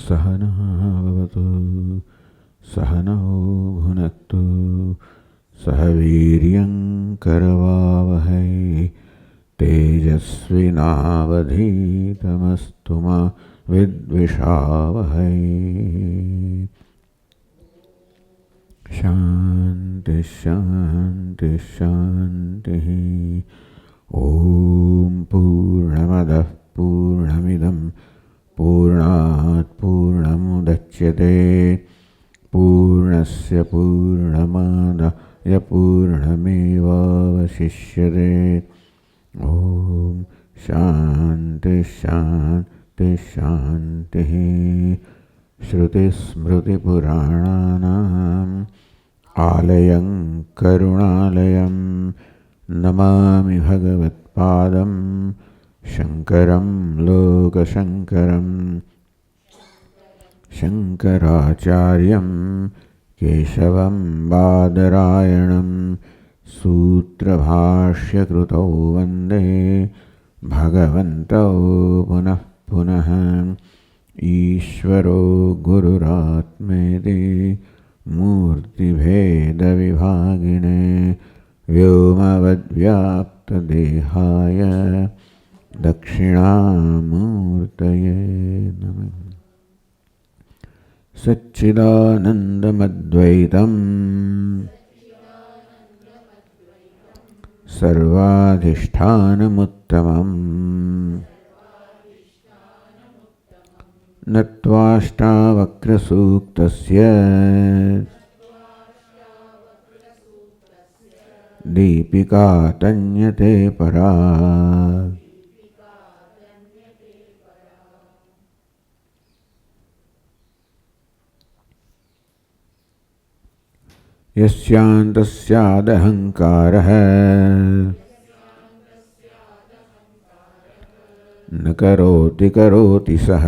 सहनः भवतु सहनौ भुनक्तु सह वीर्यं करवावहै तेजस्विनावधीतमस्तु मा विद्विषावहै। शान्ति शान्ति शान्तिः। ॐ पूर्णमदः पूर्णमिदं पूर्णात् पूर्णमुदच्यते पूर्णस्य पूर्णमादाय पूर्णमेवावशिष्यते। ॐ शान्ति शान्ति शान्तिः। श्रुतिस्मृतिपुराणानाम् आलयं करुणालयं नमामि भगवत्पादं शङ्करं लोकशङ्करं। शङ्कराचार्यं केशवं बादरायणं सूत्रभाष्यकृतौ वन्दे भगवन्तौ पुनः पुनः। ईश्वरो गुरुरात्मेति मूर्तिभेदविभागिने व्योमवद्व्याप्तदेहाय दक्षिणामूर्तये नमः। सच्चिदानन्दमद्वैतम् सर्वाधिष्ठानमुत्तमम् नत्वाष्टावक्रसूक्तस्य दीपिका तन्यते परा। यस्यान्तस्यादहङ्कारः न करोति करोति सः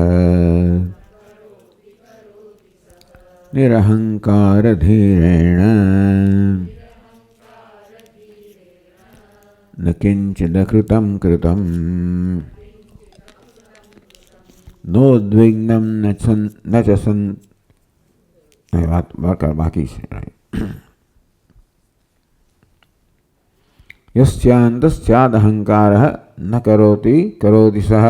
निरहङ्कारधीरेण न किञ्चिदकृतं कृतं नोद्विग्नं न च सन् बाकी से यस्यान्तस्यादहङ्कारः न करोति करोति सः।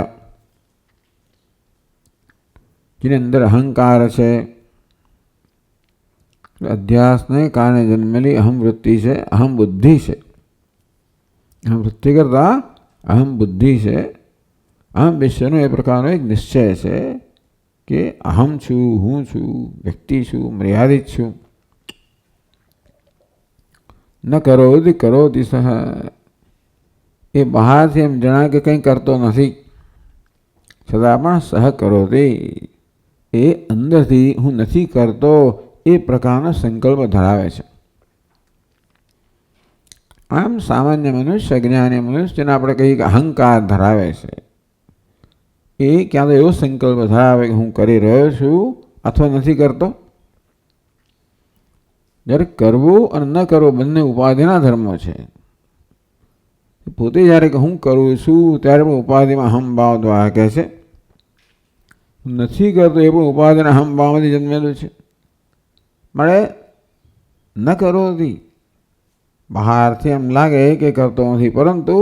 જેની અંદર અહંકાર છે, અધ્યાસને કારણે જન્મેલી અહમ વૃત્તિ છે, અહમ બુદ્ધિ છે. અહમ વૃત્તિ કરતા અહમ બુદ્ધિ છે. અહમ વિશ્વનો એ પ્રકારનો એક નિશ્ચય છે કે અહમ છું, હું છું, વ્યક્તિ છું, મર્યાદિત છું. ન કરોતિ કરોતિ સહ, એ બહારથી એમ જણાય કે કંઈ કરતો નથી, છતાં પણ સહ કરોતિ, એ અંદરથી હું નથી કરતો એ પ્રકારનો સંકલ્પ ધરાવે છે. આમ સામાન્ય મનુષ્ય, અજ્ઞાની મનુષ્ય, જેને આપણે કહીએ કે અહંકાર ધરાવે છે, એ ક્યાં તો એવો સંકલ્પ ધરાવે કે હું કરી રહ્યો છું અથવા નથી કરતો. જ્યારે કરવું અને ન કરવું બંને ઉપાધિના ધર્મો છે. પોતે જ્યારે હું કરું છું ત્યારે પણ ઉપાધિમાં અહમભાવ દ્વારા કહે છે, નથી કરતો એ પણ ઉપાધિના અહમભાવમાંથી જન્મેલું છે. મળે ન કરોથી બહારથી એમ લાગે કે કરતો નથી, પરંતુ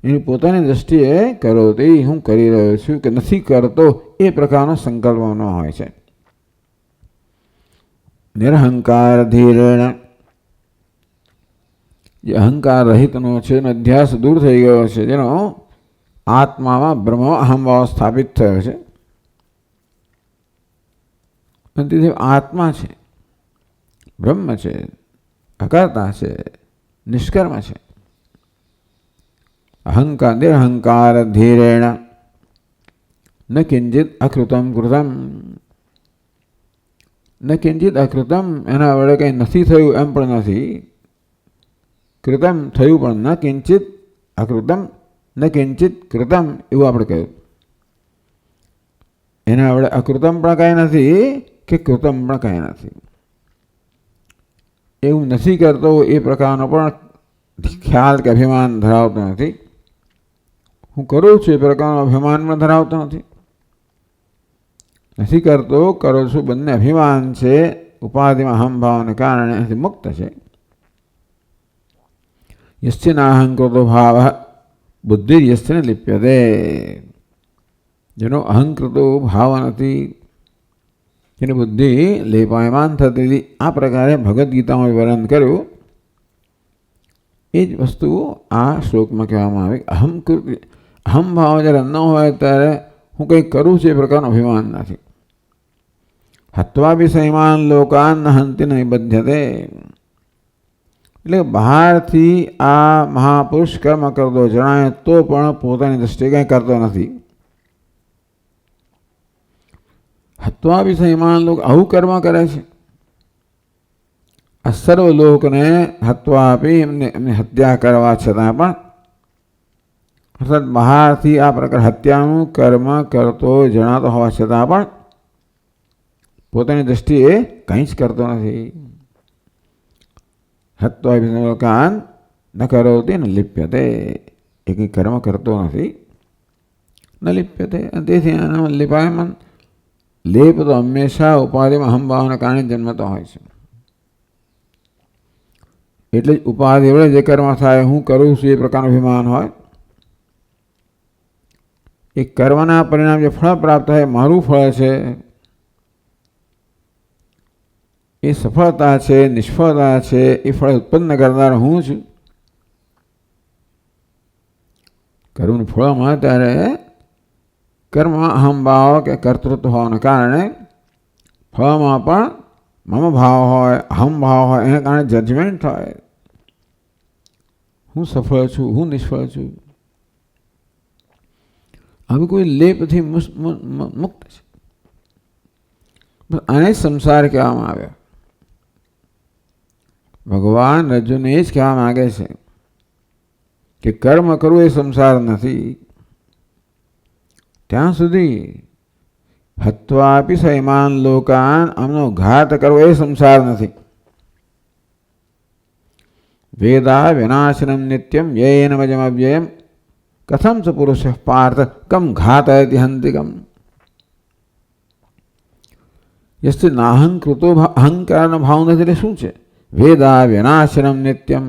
એની પોતાની દ્રષ્ટિએ કરોતી, હું કરી રહ્યો છું કે નથી કરતો એ પ્રકારનો સંકલ્પ ન હોય છે. નિરહંકાર ધીરેણ, જે અહંકાર રહિતનો છે, એનો અધ્યાસ દૂર થઈ ગયો છે, જેનો આત્મામાં બ્રહ્મ અહમભાવ સ્થાપિત થયો છે. તેથી આત્મા છે, બ્રહ્મ છે, અકર્તા છે, નિષ્કર્મ છે. અહંકાર નિરહંકાર ધીરેણ ન કિંચિત અકૃતમ કૃતમ, ન કિંચિત અકૃતમ, એના વડે કંઈ નથી થયું એમ પણ નથી, કૃતમ થયું પણ ન કિંચિત અકૃતમ ન કિંચિત કૃતમ, એવું આપણે કહ્યું. એના વડે અકૃતમ પણ કાંઈ નથી કે કૃતમ પણ કાંઈ નથી. એવું નથી કરતો એ પ્રકારનો પણ ખ્યાલ કે અભિમાન ધરાવતો નથી. હું કરું છું એ પ્રકારનો અભિમાન પણ ધરાવતો નથી. નથી કરતો, કરો છું, બંને અભિમાન છે. ઉપાધિમાં અહમ ભાવને કારણે એનાથી મુક્ત છે. યસ્ય નાહંકૃતો ભાવ બુદ્ધિ યસ્યને લિપ્યતે. જેનો અહંકૃતો ભાવ નથી, જેની બુદ્ધિ લેપાયમાન થતી હતી. આ પ્રકારે ભગવદ્ ગીતામાં વર્ણન કર્યું. એ જ વસ્તુ આ શ્લોકમાં કહેવામાં આવે. અહમ ભાવ જ્યારે ન હોય ત્યારે હું કંઈક કરું છું એ પ્રકારનું અભિમાન નથી. હત્વા બી સૈમાન લોકાન હંતિ નહીં બધ્યતે. એટલે બહારથી આ મહાપુરુષ કર્મ કરતો જણાય તો પણ પોતાની દ્રષ્ટિએ કંઈ કરતો નથી. હત્વા બી સૈમાન લોક આવું કર્મ કરે છે. આ સર્વ લોકને હત્વા આપી એમની હત્યા કરવા છતાં પણ, અર્થાત બહારથી આ પ્રકાર હત્યાનું કર્મ કરતો જણાતો હોવા છતાં પણ પોતાની દ્રષ્ટિએ કંઈ જ કરતો નથી. હત્વા લોકાન ન કરોતિ ન લિપ્યતે. એ કંઈ કર્મ કરતો નથી. ન લિપ્યતે. તેથી આનામાં લિપાયમાન. લેપ તો હંમેશા ઉપાધિમાં અહમભાવના કારણે જન્મતો હોય છે. એટલે જ ઉપાધિ વડે જે કર્મ થાય, હું કરું છું એ પ્રકારનું અભિમાન હોય. એ કર્મના પરિણામ જે ફળ પ્રાપ્ત થાય, મારું ફળ છે, એ સફળતા છે, નિષ્ફળતા છે, એ ફળ ઉત્પન્ન કરનાર હું છું. કર્મનું ફળ મળે ત્યારે કર્મ અહમભાવ કે કર્તૃત્વ હોવાના કારણે ફળમાં પણ મમ ભાવ હોય, અહમ ભાવ હોય. એના કારણે જજમેન્ટ થાય. હું સફળ છું, હું નિષ્ફળ છું. હવે કોઈ લેપથી મુક્ત છે. આને સંસાર કહેવામાં આવ્યો. ભગવાન અર્જુનને એ જ કહેવા માંગે છે કે કર્મ કરવું એ સંસાર નથી. ત્યાં સુધી હત્વાપી સૈમાન લોકાન, આમનો ઘાત કરવો એ સંસાર નથી. વેદા વિનાશનમ નિત્યમ યેનમજમ અવ્યયમ કથમ ચ પુરુષ પાર્થ કમ ઘાતયતિ હંતિકમ. યસ્થી નાહંકૃતો અહંકારનો ભાવ નથી. એટલે શું છે? વેદા વિનાશનમ નિત્યમ.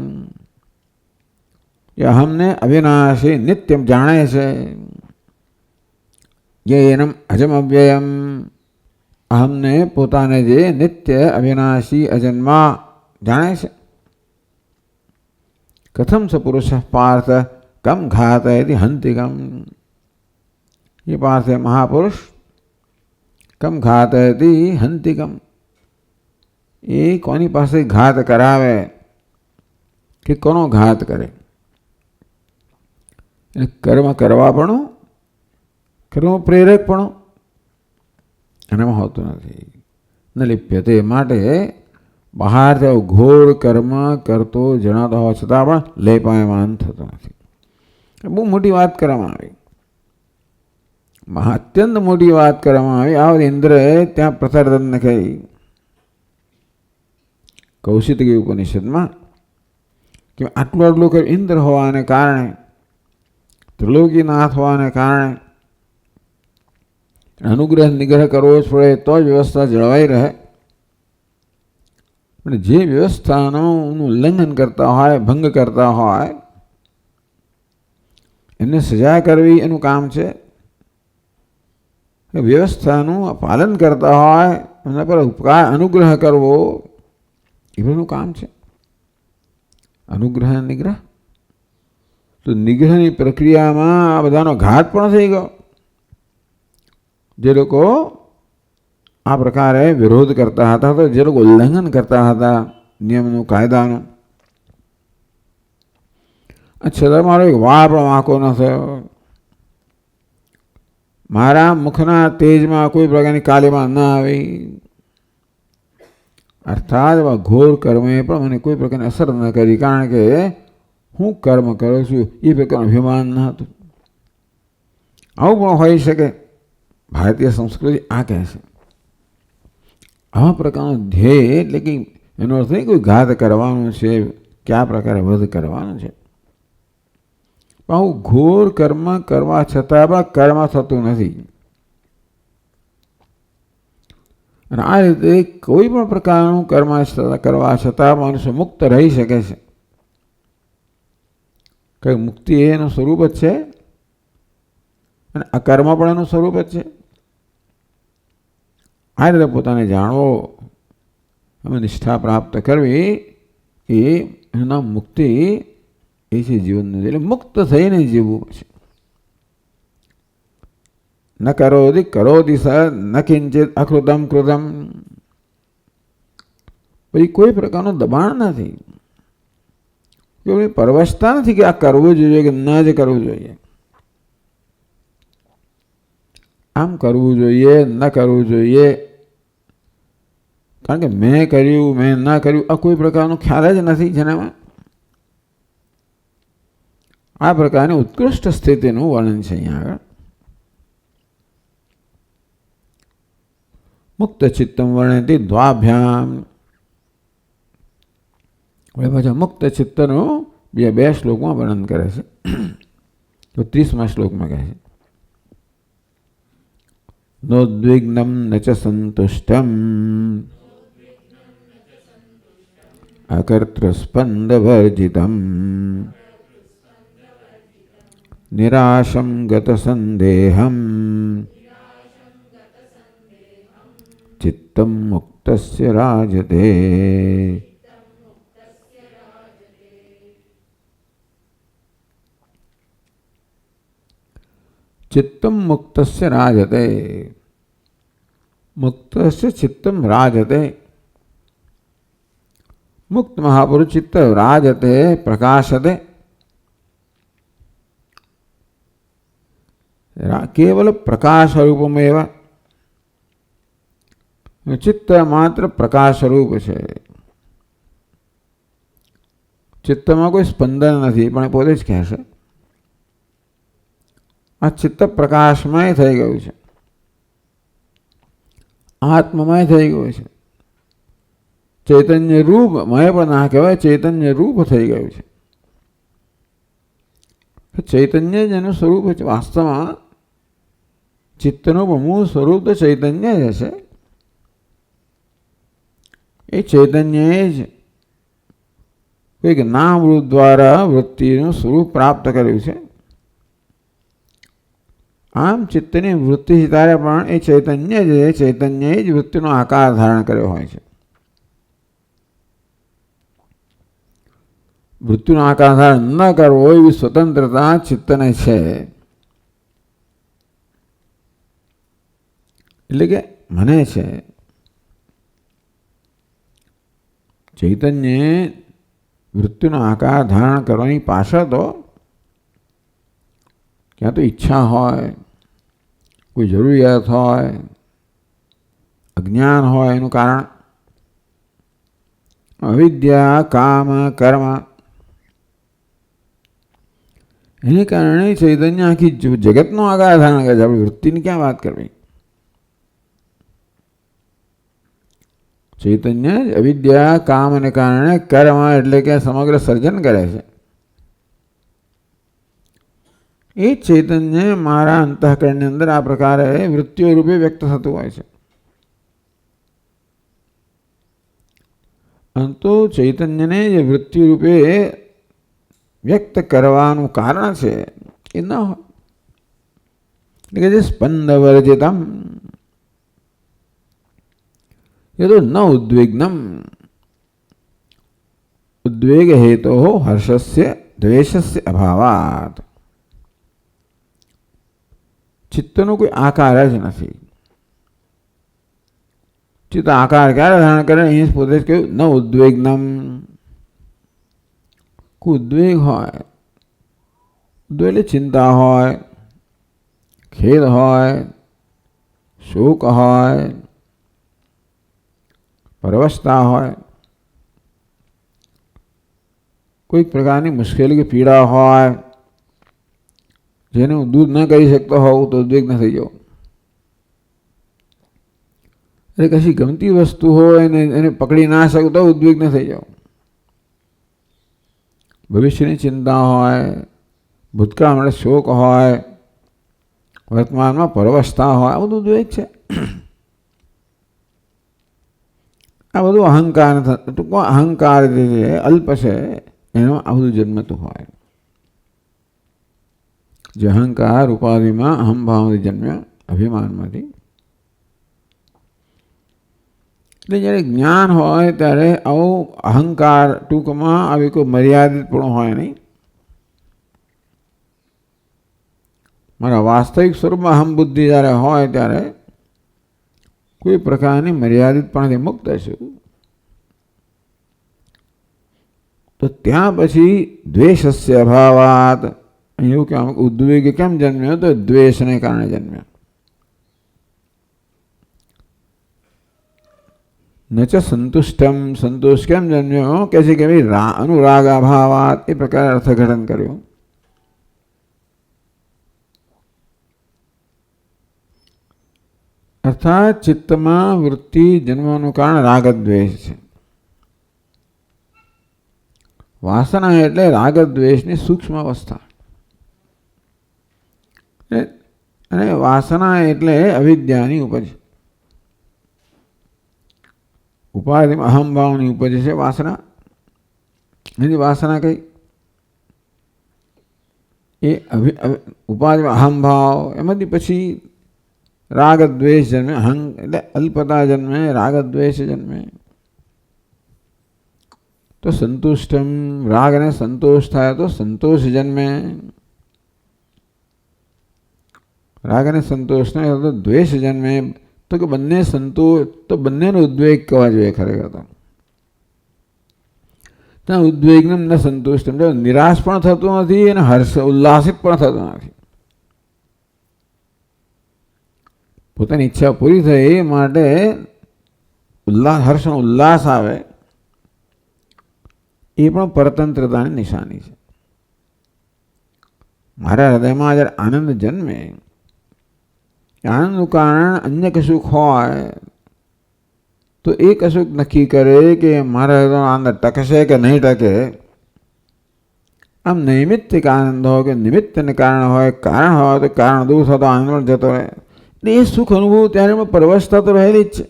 એ અહમને અવિનાશી નિત્યમ જાણે છે. યેનમ અજમ અવ્યયમ. અહમને પોતાને જે નિત્ય અવિનાશી અજન્મા જાણે છે. કથમ સ પુરુષ પાર્થ કમ ઘાતયતિ હંતિકમ. એ પાર્થ મહાપુરુષ કમ ઘાતયતિ હંતિકમ. એ કોની પાસે ઘાત કરાવે કે કોનો ઘાત કરે? એટલે કર્મ કરવા પણ, કર્મ પ્રેરક પણ એનામાં હોતું નથી. ન લિપ્યતે. માટે બહાર ઘોર કર્મ કરતો જણાતો હોવા છતાં પણ લેપાયમાન થતો નથી. બહુ મોટી વાત કરવામાં આવી. અત્યંત મોટી વાત કરવામાં આવી. આ ઇન્દ્રએ ત્યાં પ્રસારદનને કહી, કૌશિતકી ઉપનિષદમાં, કે આટલું ઇન્દ્ર હોવાને કારણે, ત્રિલોકીનાથ હોવાને કારણે અનુગ્રહ નિગ્રહ કરવો જ પડે તો જ વ્યવસ્થા જળવાઈ રહે. પણ જે વ્યવસ્થાનું ઉલ્લંઘન કરતા હોય, ભંગ કરતા હોય, એમને સજા કરવી એનું કામ છે. વ્યવસ્થાનું પાલન કરતા હોય, એના પર ઉપકાર અનુગ્રહ કરવો એ બધું કામ છે. અનુગ્રહ નિગ્રહ. તો નિગ્રહની પ્રક્રિયામાં આ બધાનો ઘાત પણ થઈ ગયો. જે લોકો આ પ્રકારે વિરોધ કરતા હતા, તો જે લોકો ઉલ્લંઘન કરતા હતા નિયમનું, કાયદાનું, છતાં મારો એક વાળ પણ વાંકો ન થયો. મારા મુખના તેજમાં કોઈ પ્રકારની કાલીમાં ન આવી. અર્થાત ઘોર કર્મે પણ મને કોઈ પ્રકારની અસર ન કરી, કારણ કે હું કર્મ કરું છું એ પ્રકારનું અભિમાન ન હતું. આવું પણ હોઈ શકે. ભારતીય સંસ્કૃતિ આ કહે છે. આવા પ્રકારનું ધ્યેય, એટલે કે એનો અર્થ નહીં કોઈ ઘાત કરવાનું છે, કયા પ્રકારે વધ કરવાનું છે. પણ આવું ઘોર કર્મ કરવા છતાં પણ કર્મ થતું નથી. અને આ રીતે કોઈ પણ પ્રકારનું કર્મ કરવા છતાં મનુષ્ય મુક્ત રહી શકે છે. કે મુક્તિ એનું સ્વરૂપ જ છે અને આ કર્મ પણ એનું સ્વરૂપ જ છે. આ રીતે પોતાને જાણવો, અમે નિષ્ઠા પ્રાપ્ત કરવી એ એના મુક્તિ એ છે જીવનનું. એટલે મુક્ત થઈને જીવવું છે. ન કરોતિ સ ન કિંચિત અકૃતમ કૃતમ. પછી કોઈ પ્રકારનું દબાણ નથી, પરવશતા નથી કે આ કરવું જોઈએ કે ન જ કરવું જોઈએ. આમ કરવું જોઈએ ન કરવું જોઈએ, કારણ કે મેં કર્યું મેં ના કર્યું આ કોઈ પ્રકારનો ખ્યાલ જ નથી જેનામાં. આ પ્રકારની ઉત્કૃષ્ટ સ્થિતિનું વર્ણન છે અહીંયા આગળ. મુક્ત ચિત્તમ વર્ણયતિ દ્વાભ્યામ. હવે પાછા મુક્ત ચિત્તનું બે શ્લોકમાં વર્ણન કરે છે. તો 30મા શ્લોકમાં કહે છે નોદ્વિગ્નમ ન ચ સંતુષ્ટમ અકર્તૃસ્પંદવર્જિતમ નિરાશમ ગત સંદેહમ ચિત્તમ મુક્તસ્ય રાજતે. ચિત્તમ મુક્તસ્ય રાજતે. મુક્તસ્ય ચિત્તમ રાજતે. મુક્ત મહાપુરુષ ચિત્ત રાજતે પ્રકાશતે. કેવલ પ્રકાશ રૂપમેવ. ચિત્ત માત્ર પ્રકાશ રૂપ છે. ચિત્તમાં કોઈ સ્પંદન નથી, પણ પોતે જ કહેશે આ ચિત્ત પ્રકાશમય થઈ ગયું છે, આત્મમય થઈ ગયું છે. ચૈતન્ય રૂપમય પણ ના કહેવાય, ચૈતન્ય રૂપ થઈ ગયું છે. ચૈતન્ય જ એનું સ્વરૂપ છે. વાસ્તવમાં ચિત્તનું મૂળ સ્વરૂપ તો ચૈતન્ય જ હશે. એ ચૈતન્ય જ કોઈક નામ રૂપ દ્વારા વૃત્તિનું સ્વરૂપ પ્રાપ્ત કર્યું છે. આમ ચિત્તની વૃત્તિ ત્યારે પણ એ ચૈતન્ય જ વૃત્તિનો આકાર ધારણ કર્યો હોય છે. વૃત્તિનો આકાર ધારણ ન કરવો એવી સ્વતંત્રતા ચિત્તને છે. એટલે કે મને છે. ચૈતન્ય વૃત્તિનો આકાર ધારણ કરવાની પાછળ તો ક્યાં તો ઈચ્છા હોય, કોઈ જરૂરિયાત હોય, અજ્ઞાન હોય. એનું કારણ અવિદ્યા, કામ, કર્મ. એને કારણે ચૈતન્ય આખી જગતનો આકાર ધારણ કરે છે. આપણી વૃત્તિની ક્યાં વાત કરવી? ચૈતન્ય જ અવિદ્યા કામને કારણે કર્મ એટલે કે સમગ્ર સર્જન કરે છે. એ ચૈતન્ય મારા અંતઃકરણની અંદર આ પ્રકારે વૃત્તિઓ રૂપે વ્યક્ત થતું હોય છે. પરંતુ ચૈતન્યને જે વૃત્તિ રૂપે વ્યક્ત કરવાનું કારણ છે એ ન હોય. એટલે કે જે સ્પંદ વર્જિતમ એ તો ન ઉદ્વિગ્નમ. ઉદ્વેગ હેતો હર્ષસ્ય દ્વેષસ્ય અભાવાત. ચિત્તનો કોઈ આકાર જ નથી. ચિત્ત આકાર ક્યારે ધારણ કરે? અહીં પોતે જ કહ્યું ન ઉદ્વેગ્નમ. કોઈ ઉદ્વેગ હોય, ઉદ્વેગ એટલે ચિંતા હોય, ખેદ હોય, શોક હોય, પરવશતા હોય, કોઈક પ્રકારની મુશ્કેલી કે પીડા હોય જેને હું દૂર ન કરી શકતો હોઉં તો ઉદ્વેગ ન થઈ જાઉં. એટલે કશી ગમતી વસ્તુ હોય ને એને પકડી ના શકું તો ઉદ્વેગ ન થઈ જાઉં. ભવિષ્યની ચિંતા હોય, ભૂતકાળ માટે શોક હોય, વર્તમાનમાં પરવશતા હોય, આ બધું ઉદ્વેગ છે. આ બધું અહંકાર, ટૂંકમાં અહંકાર જે છે અલ્પ છે, એનો આ બધું જન્મતું હોય. જે અહંકાર ઉપાધિમાં અહમભાવથી જન્મ્યા, અભિમાનમાંથી. એટલે જ્યારે જ્ઞાન હોય ત્યારે આવું અહંકાર ટૂંકમાં આવી કોઈ મર્યાદિત પણ હોય નહીં. મારા વાસ્તવિક સ્વરૂપમાં અહમ બુદ્ધિ જ્યારે હોય ત્યારે કોઈ પ્રકારની મર્યાદિતપણથી મુક્ત છે. તો ત્યાં પછી દ્વેષસ્ય અભાવાત, એવું કે ઉદ્વેગ કેમ જન્મ્યો? તો દ્વેષને કારણે જન્મ્યો. ન ચ સંતુષ્ટમ, સંતોષ કેમ જન્મ્યો? કે છે કે ભાઈ અનુરાગ અભાવાત, એ પ્રકારે અર્થઘટન કર્યું. અર્થાત ચિત્તમાં વૃત્તિ જન્મવાનું કારણ રાગદ્વેષ છે. વાસના એટલે રાગદ્વેષની સૂક્ષ્મ અવસ્થા, અને વાસના એટલે અવિદ્યાની ઉપજ. ઉપાધિમાં અહમભાવની ઉપજ છે વાસના. એની વાસના કઈ? એ ઉપાધિમાં અહમભાવ, એમાંથી પછી રાગદ્વેષ જન્મે. એટલે અલ્પતા જન્મે, રાગદ્વેષ જન્મે. તો સંતુષ્ટમ, રાગને સંતોષ થાય તો સંતોષ જન્મે. રાગને સંતોષ થાય તો દ્વેષ જન્મે. તો કે બંને સંતોષ, તો બંનેનો ઉદ્વેગ કહેવા જોઈએ ખરેખર તો. ત્યાં ઉદ્વેગને ન સંતુષ્ટ, નિરાશ પણ થતું નથી અને હર્ષ ઉલ્લાસિત પણ થતું નથી. પોતાની ઈચ્છા પૂરી થઈ એ માટે હર્ષનો ઉલ્લાસ આવે, એ પણ પરતંત્રતાની નિશાની છે. મારા હૃદયમાં જ્યારે આનંદ જન્મે, આનંદનું કારણ અન્ય કશુંક હોય તો એ કશુંક નક્કી કરે કે મારા હૃદયનો આનંદ ટકશે કે નહીં ટકે. આમ નૈમિત્તિક આનંદ હોય કે નિમિત્તને કારણે હોય, કારણ હોય તો કારણ દૂર થતો આનંદ પણ જતો રહે. એટલે એ સુખ અનુભવ ત્યારે પરવશતા તો રહેલી જ છે.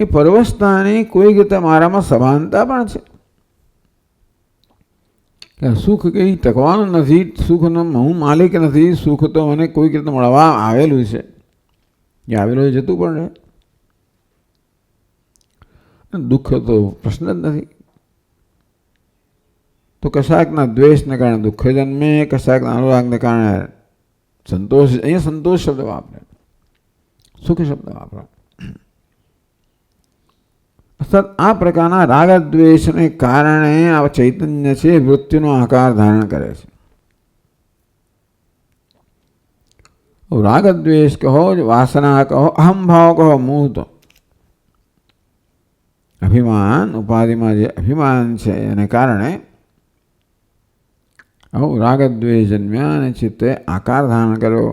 એ પરવશતાની કોઈ રીતે મારામાં સભાનતા પણ છે કે સુખ કંઈ ટકવાનું નથી, સુખનો હું માલિક નથી, સુખ તો મને કોઈક રીતે મળવા આવેલું છે, જે આવેલું જતું પણ રહે. દુઃખ તો પ્રશ્ન જ નથી. તો કશાકના દ્વેષને કારણે દુઃખ જન્મે, કશાકના અનુરાગને કારણે સંતોષ. અહીંયા સંતોષ શબ્દ વાપરે, સુખ શબ્દ વાપરે. અર્થાત આ પ્રકારના રાગદ્વેષને કારણે આ ચૈતન્ય છે વૃત્તિનો આકાર ધારણ કરે છે. રાગદ્વેષ કહો, વાસના કહો, અહમભાવ કહો, મોહ તો અભિમાન, ઉપાધિમાં જે અભિમાન છે એને કારણે આવું રાગદ્વેષ જન્મ્યા અને ચિત્તે આકાર ધારણ કર્યો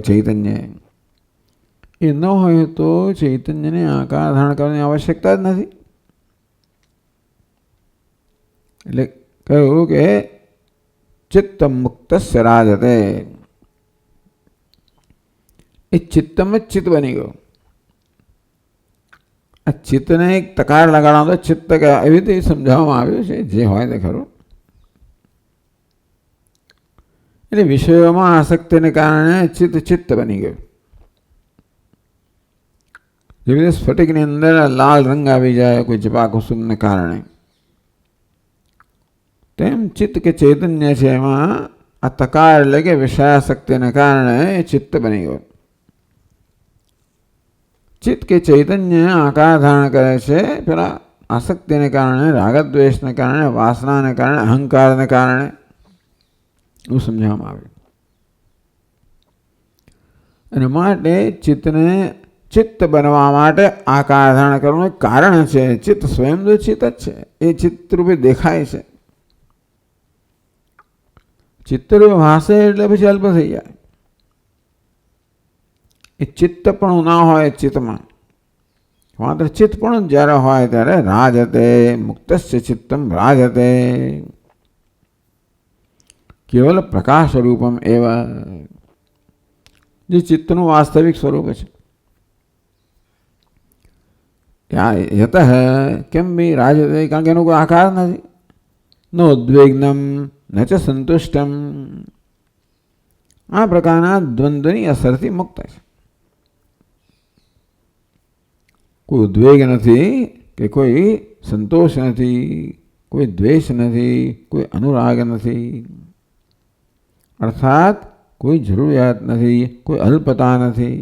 ચૈતન્ય. એ ન હોય તો ચૈતન્યને આકાર ધારણ કરવાની આવશ્યકતા જ નથી. એટલે કહ્યું કે ચિત્ત મુક્તસ્ય રાજતે, એ ચિત્તમ જ ચિત્ત બની ગયો. આ ચિત્તને એક તકાર લગાડવાનો તો ચિત્ત એવી રીતે સમજાવવામાં આવ્યું છે, જે હોય તે ખરું. એટલે વિષયોમાં આસક્તિને કારણે ચિત્ત બની ગયું. જેવી રીતે સ્ફટિકની અંદર લાલ રંગ આવી જાય કોઈ જપા કુસુમને કારણે, તેમ ચિત્ત કે ચૈતન્ય છે એમાં આ તકાર એટલે કે વિષયાસક્તિને કારણે ચિત્ત બની ગયું. ચિત્ત કે ચૈતન્ય આકાર ધારણ કરે છે પેલા આસક્તિને કારણે, રાગદ્વેષને કારણે, વાસનાને કારણે, અહંકારને કારણે, એવું સમજાવવામાં આવ્યું. અને માટે ચિત્તને ચિત્ત બનવા માટે આકાર ધારણ કરવાનું એક કારણ છે. ચિત્ત સ્વયં તો ચિત્ત જ છે, એ ચિત્તરૂપે દેખાય છે. ચિત્તરૂપે ભાષે એટલે પછી અલ્પ થઈ જાય. એ ચિત્ત પણ ના હોય ચિત્તમાં, માત્ર ચિત્ત પણ જ્યારે હોય ત્યારે રાજતે મુક્તસ્ય ચિત્તમ રાજતે, કેવલ પ્રકાશ રૂપમ એવા, જે ચિત્તનું વાસ્તવિક સ્વરૂપ છે. યતઃ કેમ બી રાજતે, કારણ કે એનો કોઈ આકાર નથી. નોદ્વેગ્નમ ન ચ સંતુષ્ટમ, આ પ્રકારના દ્વંદ્વની અસરથી મુક્ત છે. કોઈ ઉદ્વેગ નથી કે કોઈ સંતોષ નથી, કોઈ દ્વેષ નથી, કોઈ અનુરાગ નથી, અર્થાત કોઈ જરૂરિયાત નથી, કોઈ અલ્પતા નથી,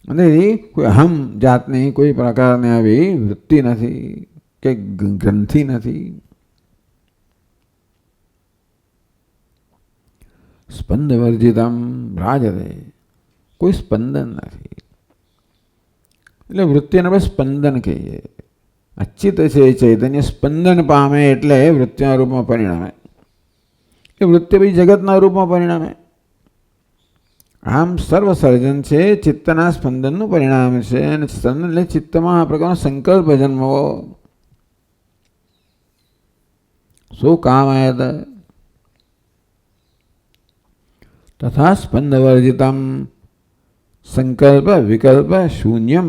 અને કોઈ અહમ જાતની કોઈ પ્રકારની આવી વૃત્તિ નથી કે ગ્રંથિ નથી. સ્પંદ વર્જિતમ રાજતે, કોઈ સ્પંદન નથી. એટલે વૃત્તિને આપણે સ્પંદન કહીએ. અચિત છે ચૈતન્ય સ્પંદન પામે એટલે વૃત્તિના રૂપમાં પરિણમે. એ વૃત્તિ પછી જગતના રૂપમાં પરિણમે. આમ સર્વસર્જન છે ચિત્તના સ્પંદનનું પરિણામ છે. અને સ્પંદન એટલે ચિત્તમાં આ પ્રકારનો સંકલ્પ જન્મવો. શું કામયત તથા સ્પંદ વર્જિતમ સંકલ્પ વિકલ્પ શૂન્યમ,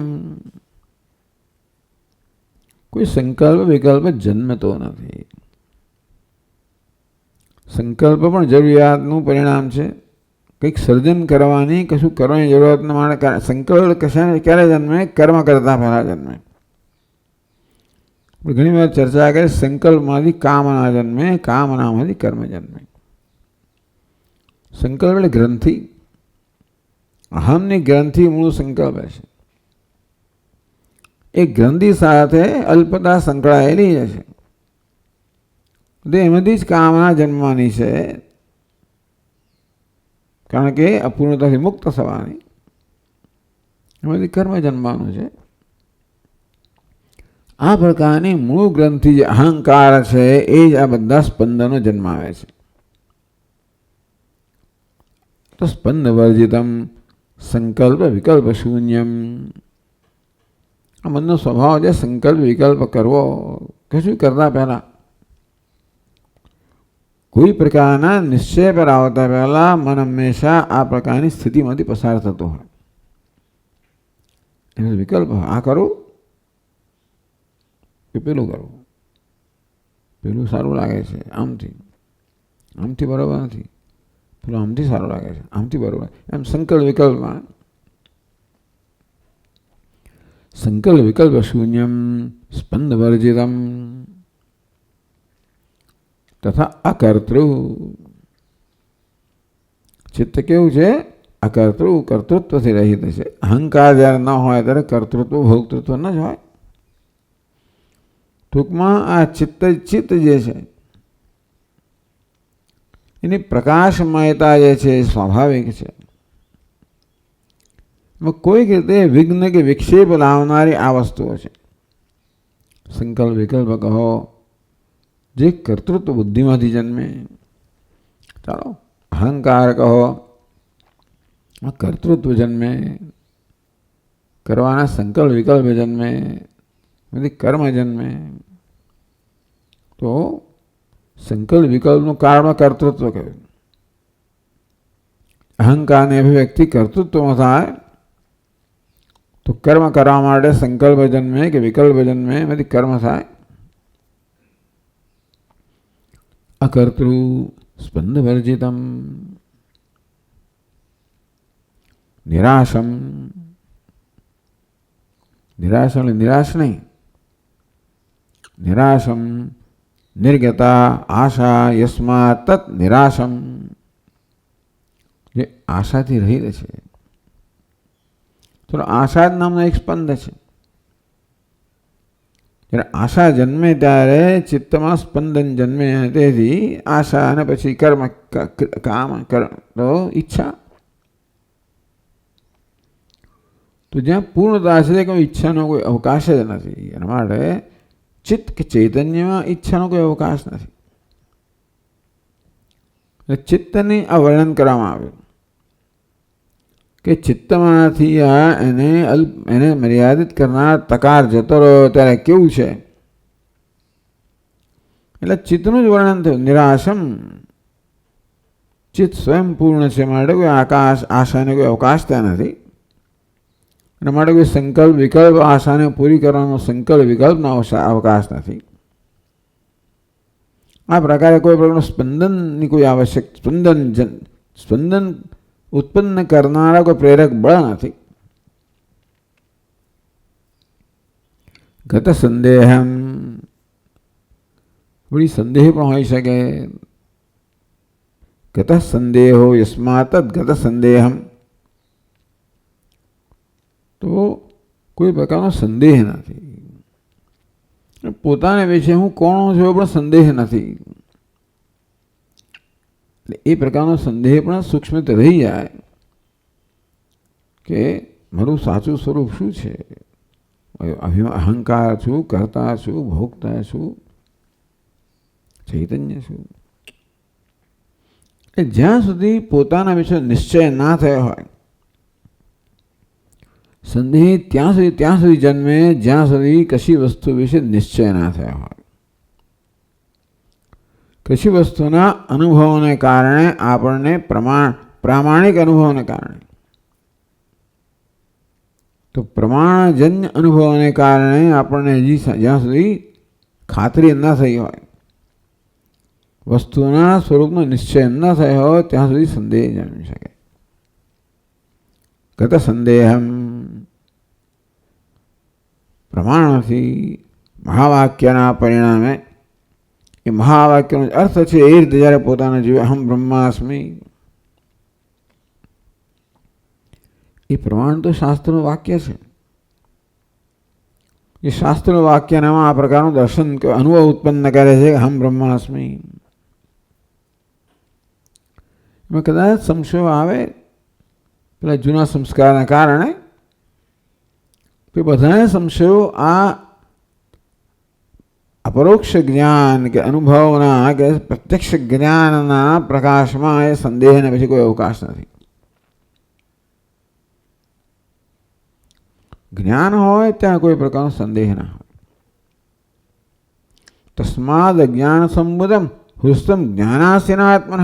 કોઈ સંકલ્પ વિકલ્પ જન્મતો નથી. સંકલ્પ પણ જરૂરિયાતનું પરિણામ છે. કંઈક સર્જન કરવાની, કશું કરવાની જરૂરતને માટે સંકલ્પ ક્યારે જન્મે? કર્મ કરતા પહેલા જન્મે. ઘણી વાર ચર્ચા કરે સંકલ્પમાંથી કામના જન્મે, કામનામાંથી કર્મ જન્મે. સંકલ્પ એટલે ગ્રંથિ. અહમની ગ્રંથિ મૂળ સંકલ્પ છે. એ ગ્રંથિ સાથે અલ્પતા સંકળાયેલી છે. એમાંથી જ કામના જન્મવાની છે, કારણ કે અપૂર્ણતાથી મુક્ત થવાની. એમાંથી કર્મ જન્મવાનું છે. આ પ્રકારની મૂળ ગ્રંથિ જે અહંકાર છે એ જ આ બધા સ્પંદનો જન્માવે છે. તો સ્પંદ વર્જિતમ સંકલ્પ વિકલ્પ શૂન્યમ, આ મનનો સ્વભાવ છે સંકલ્પ વિકલ્પ કરવો. કશું કરતા પહેલા કોઈ પ્રકારના નિશ્ચય પર આવતા પહેલા મન હંમેશા આ પ્રકારની સ્થિતિમાંથી પસાર થતો હોય. એનો વિકલ્પ આ કરું કે પેલું કરવું, પેલું સારું લાગે છે આમથી, આમથી બરાબર નથી, પેલું આમથી સારું લાગે છે આમથી બરાબર. એમ સંકલ્પ વિકલ્પમાં સંકલ્પ વિકલ્પ શૂન્યમ સ્પંદ વર્જિતમ તથા અકર્તૃ. ચિત્ત કેવું છે? અકર્તૃ, કર્તૃત્વથી રહિત છે. અહંકાર જ્યારે ન હોય ત્યારે કર્તૃત્વ ભોક્તૃત્વ ન જ હોય. ટૂંકમાં આ ચિત્ત જે છે એની પ્રકાશમયતા જે છે એ સ્વાભાવિક છે. કોઈક રીતે વિઘ્ન કે વિક્ષેપ લાવનારી આ વસ્તુઓ છે. સંકલ્પ વિકલ્પ કહો જે કર્તૃત્વ બુદ્ધિમાંથી જન્મે, ચાલો અહંકાર કહો કર્તૃત્વ જન્મે, કરવાના સંકલ્પ વિકલ્પ જન્મે, બધી કર્મ જન્મે. તો સંકલ્પ વિકલ્પનું કારણ કર્તૃત્વ કહ્યું. અહંકારની અભિવ્યક્તિ કર્તૃત્વમાં થાય તો કર્મ કરવા માટે સંકલ્પ જન્મે કે વિકલ્પ જન્મે, બધી કર્મ થાય. અકર્તૃ સ્પંદ વર્જિતમ નિરાશમ, નિરાશમ એટલે નિરાશ નહીં, નિરાશમ નિર્ગતા આશા યસ્માત તત નિરાશમ, જે આશાથી રહી છે. તો આશા જ નામનો એક સ્પંદ છે. જ્યારે આશા જન્મે ત્યારે ચિત્તમાં સ્પંદન જન્મે, તેથી આશા અને પછી કર્મ કામ તો ઈચ્છા. તો જ્યાં પૂર્ણતા છે કોઈ ઈચ્છાનો કોઈ અવકાશ જ નથી. એના માટે ચિત્ત કે ચૈતન્યમાં ઈચ્છાનો કોઈ અવકાશ નથી. ચિત્તની આ વર્ણન કરવામાં આવ્યું કે ચિત્તમાંથી એને મર્યાદિત કરનાર તકાર જતો રહ્યો ત્યારે કેવું છે? એટલે ચિત્તનું જ વર્ણન થયું. નિરાશમ, ચિત્ત સ્વયં પૂર્ણ છે, માટે કોઈ આકાશ આશાને કોઈ અવકાશ ત્યાં નથી. અને માટે કોઈ સંકલ્પ વિકલ્પ આશાને પૂરી કરવાનો સંકલ્પ વિકલ્પનો અવકાશ નથી. આ પ્રકારે કોઈ પ્રકારનું સ્પંદનની કોઈ આવશ્યક સ્પંદન ઉત્પન્ન કરનારા કોઈ પ્રેરક બળ નથી. ગત સંદેહમ, વળી સંદેહ પણ હોઈ શકે. ગત સંદેહો યસ્માત ગત સંદેહમ, તો કોઈ પ્રકારનો સંદેહ નથી. પોતાને વિશે હું કોણ છું પણ સંદેહ નથી. એ પ્રકારનો સંદેહ પણ સૂક્ષ્મ રહી જાય કે મારું સાચું સ્વરૂપ શું છે. અહંકાર છું, કરતા છું, ભોગતા છું, ચૈતન્ય છું. એ જ્યાં સુધી પોતાના વિશે નિશ્ચય ના થયો હોય, સંદેહ ત્યાં સુધી જન્મે જ્યાં સુધી કશી વસ્તુ વિશે નિશ્ચય ના થયો હોય. કશી વસ્તુના અનુભવોને કારણે આપણને પ્રામાણિક અનુભવોને કારણે, તો પ્રમાણજન્ય અનુભવોને કારણે આપણને હજી જ્યાં સુધી ખાતરી ન થઈ હોય, વસ્તુના સ્વરૂપનો નિશ્ચય ન થયો હોય, ત્યાં સુધી સંદેહ જન્મી શકે. ગત સંદેહમ, પ્રમાણથી મહાવાક્યના પરિણામે, એ મહાવાક્યનો અર્થ છે એ રીતે જ્યારે પોતાના જીવે અહમ બ્રહ્માસ્મિ, એ પ્રમાણ તો શાસ્ત્રનું વાક્ય છે. એ શાસ્ત્રનું વાક્યનામાં આ પ્રકારનું દર્શન કે અનુભવ ઉત્પન્ન કરે છે કે અહમ બ્રહ્માસ્મિ. એમાં કદાચ સંશયો આવે પેલા જૂના સંસ્કારના કારણે, કે બધાને સંશયો આ અપરોક્ષ જ્ઞાન કે અનુભવના કે પ્રત્યક્ષ જ્ઞાનના પ્રકાશમાં એ સંદેહને પછી કોઈ અવકાશ નથી. જ્ઞાન હોય ત્યાં કોઈ પ્રકારનો સંદેહ ના હોય. તસ્માદ જ્ઞાન સંબુદમ હૃસ્તમ જ્ઞાનાસીનાત્મન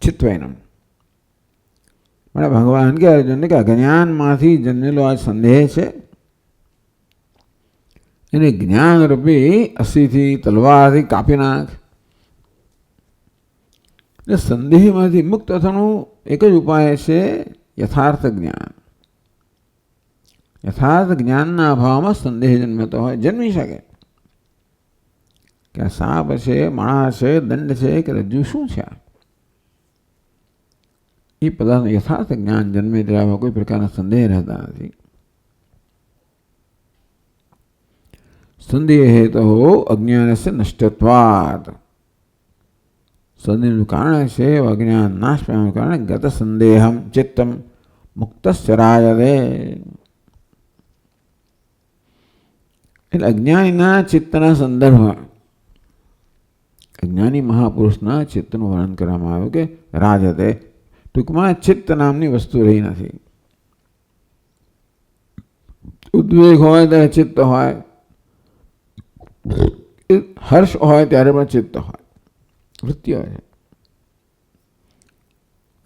ચિત્વૈનમ. મને ભગવાન કે અર્જુનને કે અજ્ઞાનમાંથી જન્મેલો આ સંદેહ છે, એને જ્ઞાન રૂપી અસીથી તલવારથી કાપી નાખ. સંદેહમાંથી મુક્ત થવાનું એક જ ઉપાય છે યથાર્થ જ્ઞાન. યથાર્થ જ્ઞાનના અભાવમાં સંદેહ જન્મતો હોય, જન્મી શકે કે સાપ છે, માણસ છે, દંડ છે કે રજ્જુ શું છે. એ પદાર્થ યથાર્થ જ્ઞાન જન્મે ત્યારે કોઈ પ્રકારના સંદેહ રહેતા નથી. સંદેહ હેતુ અજ્ઞાનસ્ય નષ્ટત્વાદ. સંદેહનું કારણ છે અજ્ઞાન નાશ પામવાનું કારણે ગત સંદેહમ ચિત્તમ મુક્તસ્ય રાયતે. એટલે અજ્ઞાનીના ચિત્તના સંદર્ભમાં અજ્ઞાની મહાપુરુષના ચિત્તનું વર્ણન કરવામાં આવ્યું કે રાજતે, ટૂંકમાં ચિત્ત નામની વસ્તુ રહી નથી. ઉદ્વેગ હોય ત્યારે ચિત્ત હોય, હર્ષ હોય ત્યારે પણ ચિત્ત હોય, વૃત્તિ હોય છે.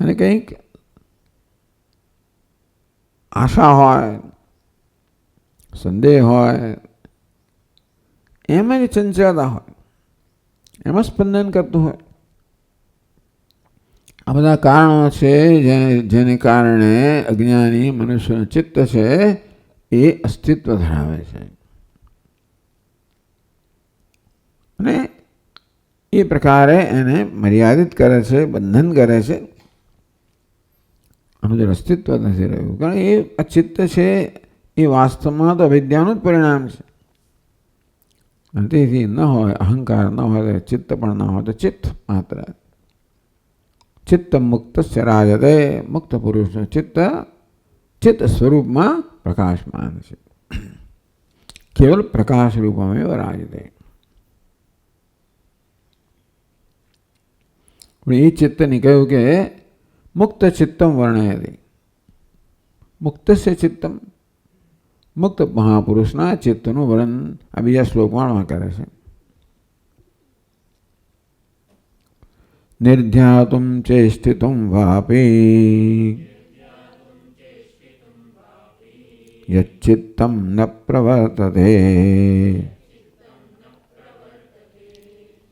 અને કંઈક આશા હોય, સંદેહ હોય, એમાં જ ચંચળતા હોય, એમાં સ્પંદન કરતું હોય. આ બધા કારણો છે જેને કારણે અજ્ઞાની મનુષ્યનું ચિત્ત છે એ અસ્તિત્વ ધરાવે છે. અને એ પ્રકારે એને મર્યાદિત કરે છે, બંધન કરે છે. આનું જે અસ્તિત્વ નથી રહ્યું, કારણ એ અચિત્ત છે એ વાસ્તવમાં તો અવિદ્યાનું જ પરિણામ છે. અને તેથી ન હોય, અહંકાર ન હોય તો ચિત્ત પણ ન હોય તો ચિત્ત માત્ર. ચિત્ત મુક્ત રાજતે, મુક્ત પુરુષનું ચિત્ત સ્વરૂપમાં પ્રકાશમાન છે. કેવલ પ્રકાશ રૂપમાં રાજતે. એ ચિત્તને કહ્યું કે મુક્ત ચિત્તમ વર્ણયતિ. મુક્તસ્ય ચિત્તમ, મુક્ત મહાપુરુષના ચિત્તનું વર્ણન આ બીજા શ્લોકમાં કરે છે. નિર્ધ્યાતુમ ચેષ્ટિતુમ વાપી यच्चित्तं न प्रवर्तते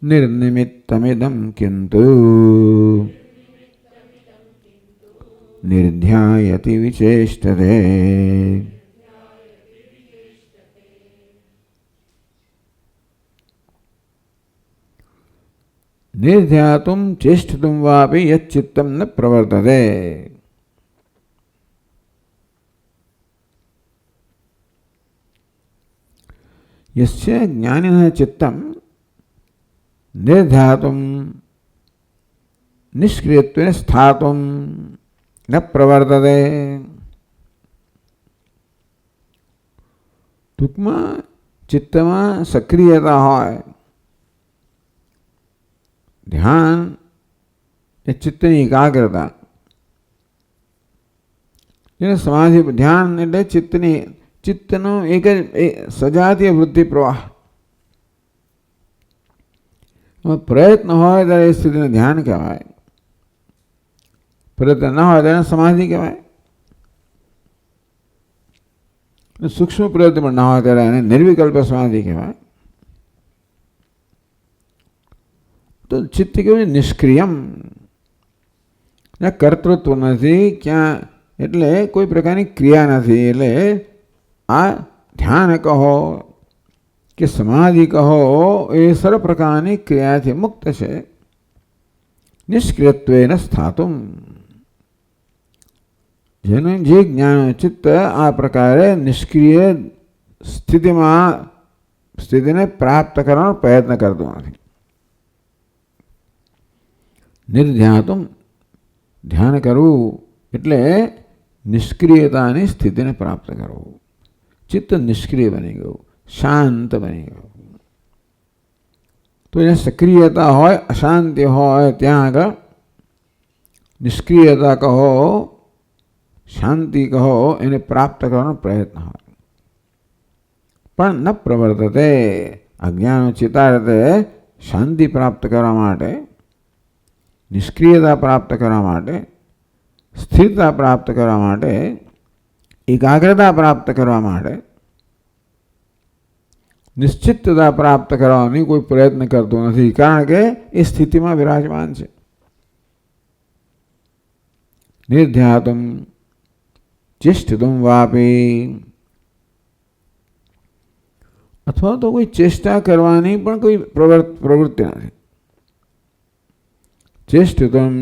निर्निमित्तमिदं किन्तु निर्ध्यायति विचेष्टते। निर्ध्यातुं चेष्टितुं वापि यच्चित्तं न प्रवर्तते। यस्य ज्ञानिनः चित्तं निर्ध्यातुं निष्क्रियत्वेन स्थातुं न प्रवर्तते। ટૂંકમાં ચિત્તમાં સક્રિયતા હોય, ધ્યાન એ ચિત્તની એકાગ્રતા, જેને સમાધિ ધ્યાન એટલે ચિત્તનો એક જ સજાતીય વૃત્તિ પ્રવાહ. પ્રયત્ન હોય ત્યારે એ સ્થિતિને ધ્યાન કહેવાય, પ્રયત્ન ન હોય તેને સમાધિ કહેવાય. સૂક્ષ્મ પ્રયત્ન પણ ન હોય ત્યારે એને નિર્વિકલ્પ સમાધિ કહેવાય. તો ચિત્ત કેવું નિષ્ક્રિયમ, કર્તૃત્વ નથી ક્યાં, એટલે કોઈ પ્રકારની ક્રિયા નથી. એટલે આ ધ્યાન કહો કે સમાધિ કહો એ સર્વ પ્રકારની ક્રિયાથી મુક્ત છે. નિષ્ક્રિયત્વેન સ્થાતુમ, જેનું જે જ્ઞાન ચિત્ત આ પ્રકારે નિષ્ક્રિય સ્થિતિને પ્રાપ્ત કરવાનો પ્રયત્ન કરતું નથી. નિર્ધ્યાતુમ, ધ્યાન કરવું એટલે નિષ્ક્રિયતાની સ્થિતિને પ્રાપ્ત કરવું. ચિત્ત નિષ્ક્રિય બની ગયું, શાંત બની ગયું. તો એને સક્રિયતા હોય, અશાંતિ હોય, ત્યાં આગળ નિષ્ક્રિયતા કહો, શાંતિ કહો, એને પ્રાપ્ત કરવાનો પ્રયત્ન હોય. પણ ન પ્રવર્તતે, અજ્ઞાન ચિતારતે શાંતિ પ્રાપ્ત કરવા માટે, નિષ્ક્રિયતા પ્રાપ્ત કરવા માટે, સ્થિરતા પ્રાપ્ત કરવા માટે, એકાગ્રતા પ્રાપ્ત કરવા માટે, નિશ્ચિતતા પ્રાપ્ત કરવાની કોઈ પ્રયત્ન કરતો નથી, કારણ કે એ સ્થિતિમાં વિરાજમાન છે. નિર્ધ્યાતુમ ચેષ્ટિતુમ વાપી, અથવા તો કોઈ ચેષ્ટા કરવાની પણ કોઈ પ્રવૃત્તિ નથી. ચેષ્ટિતુમ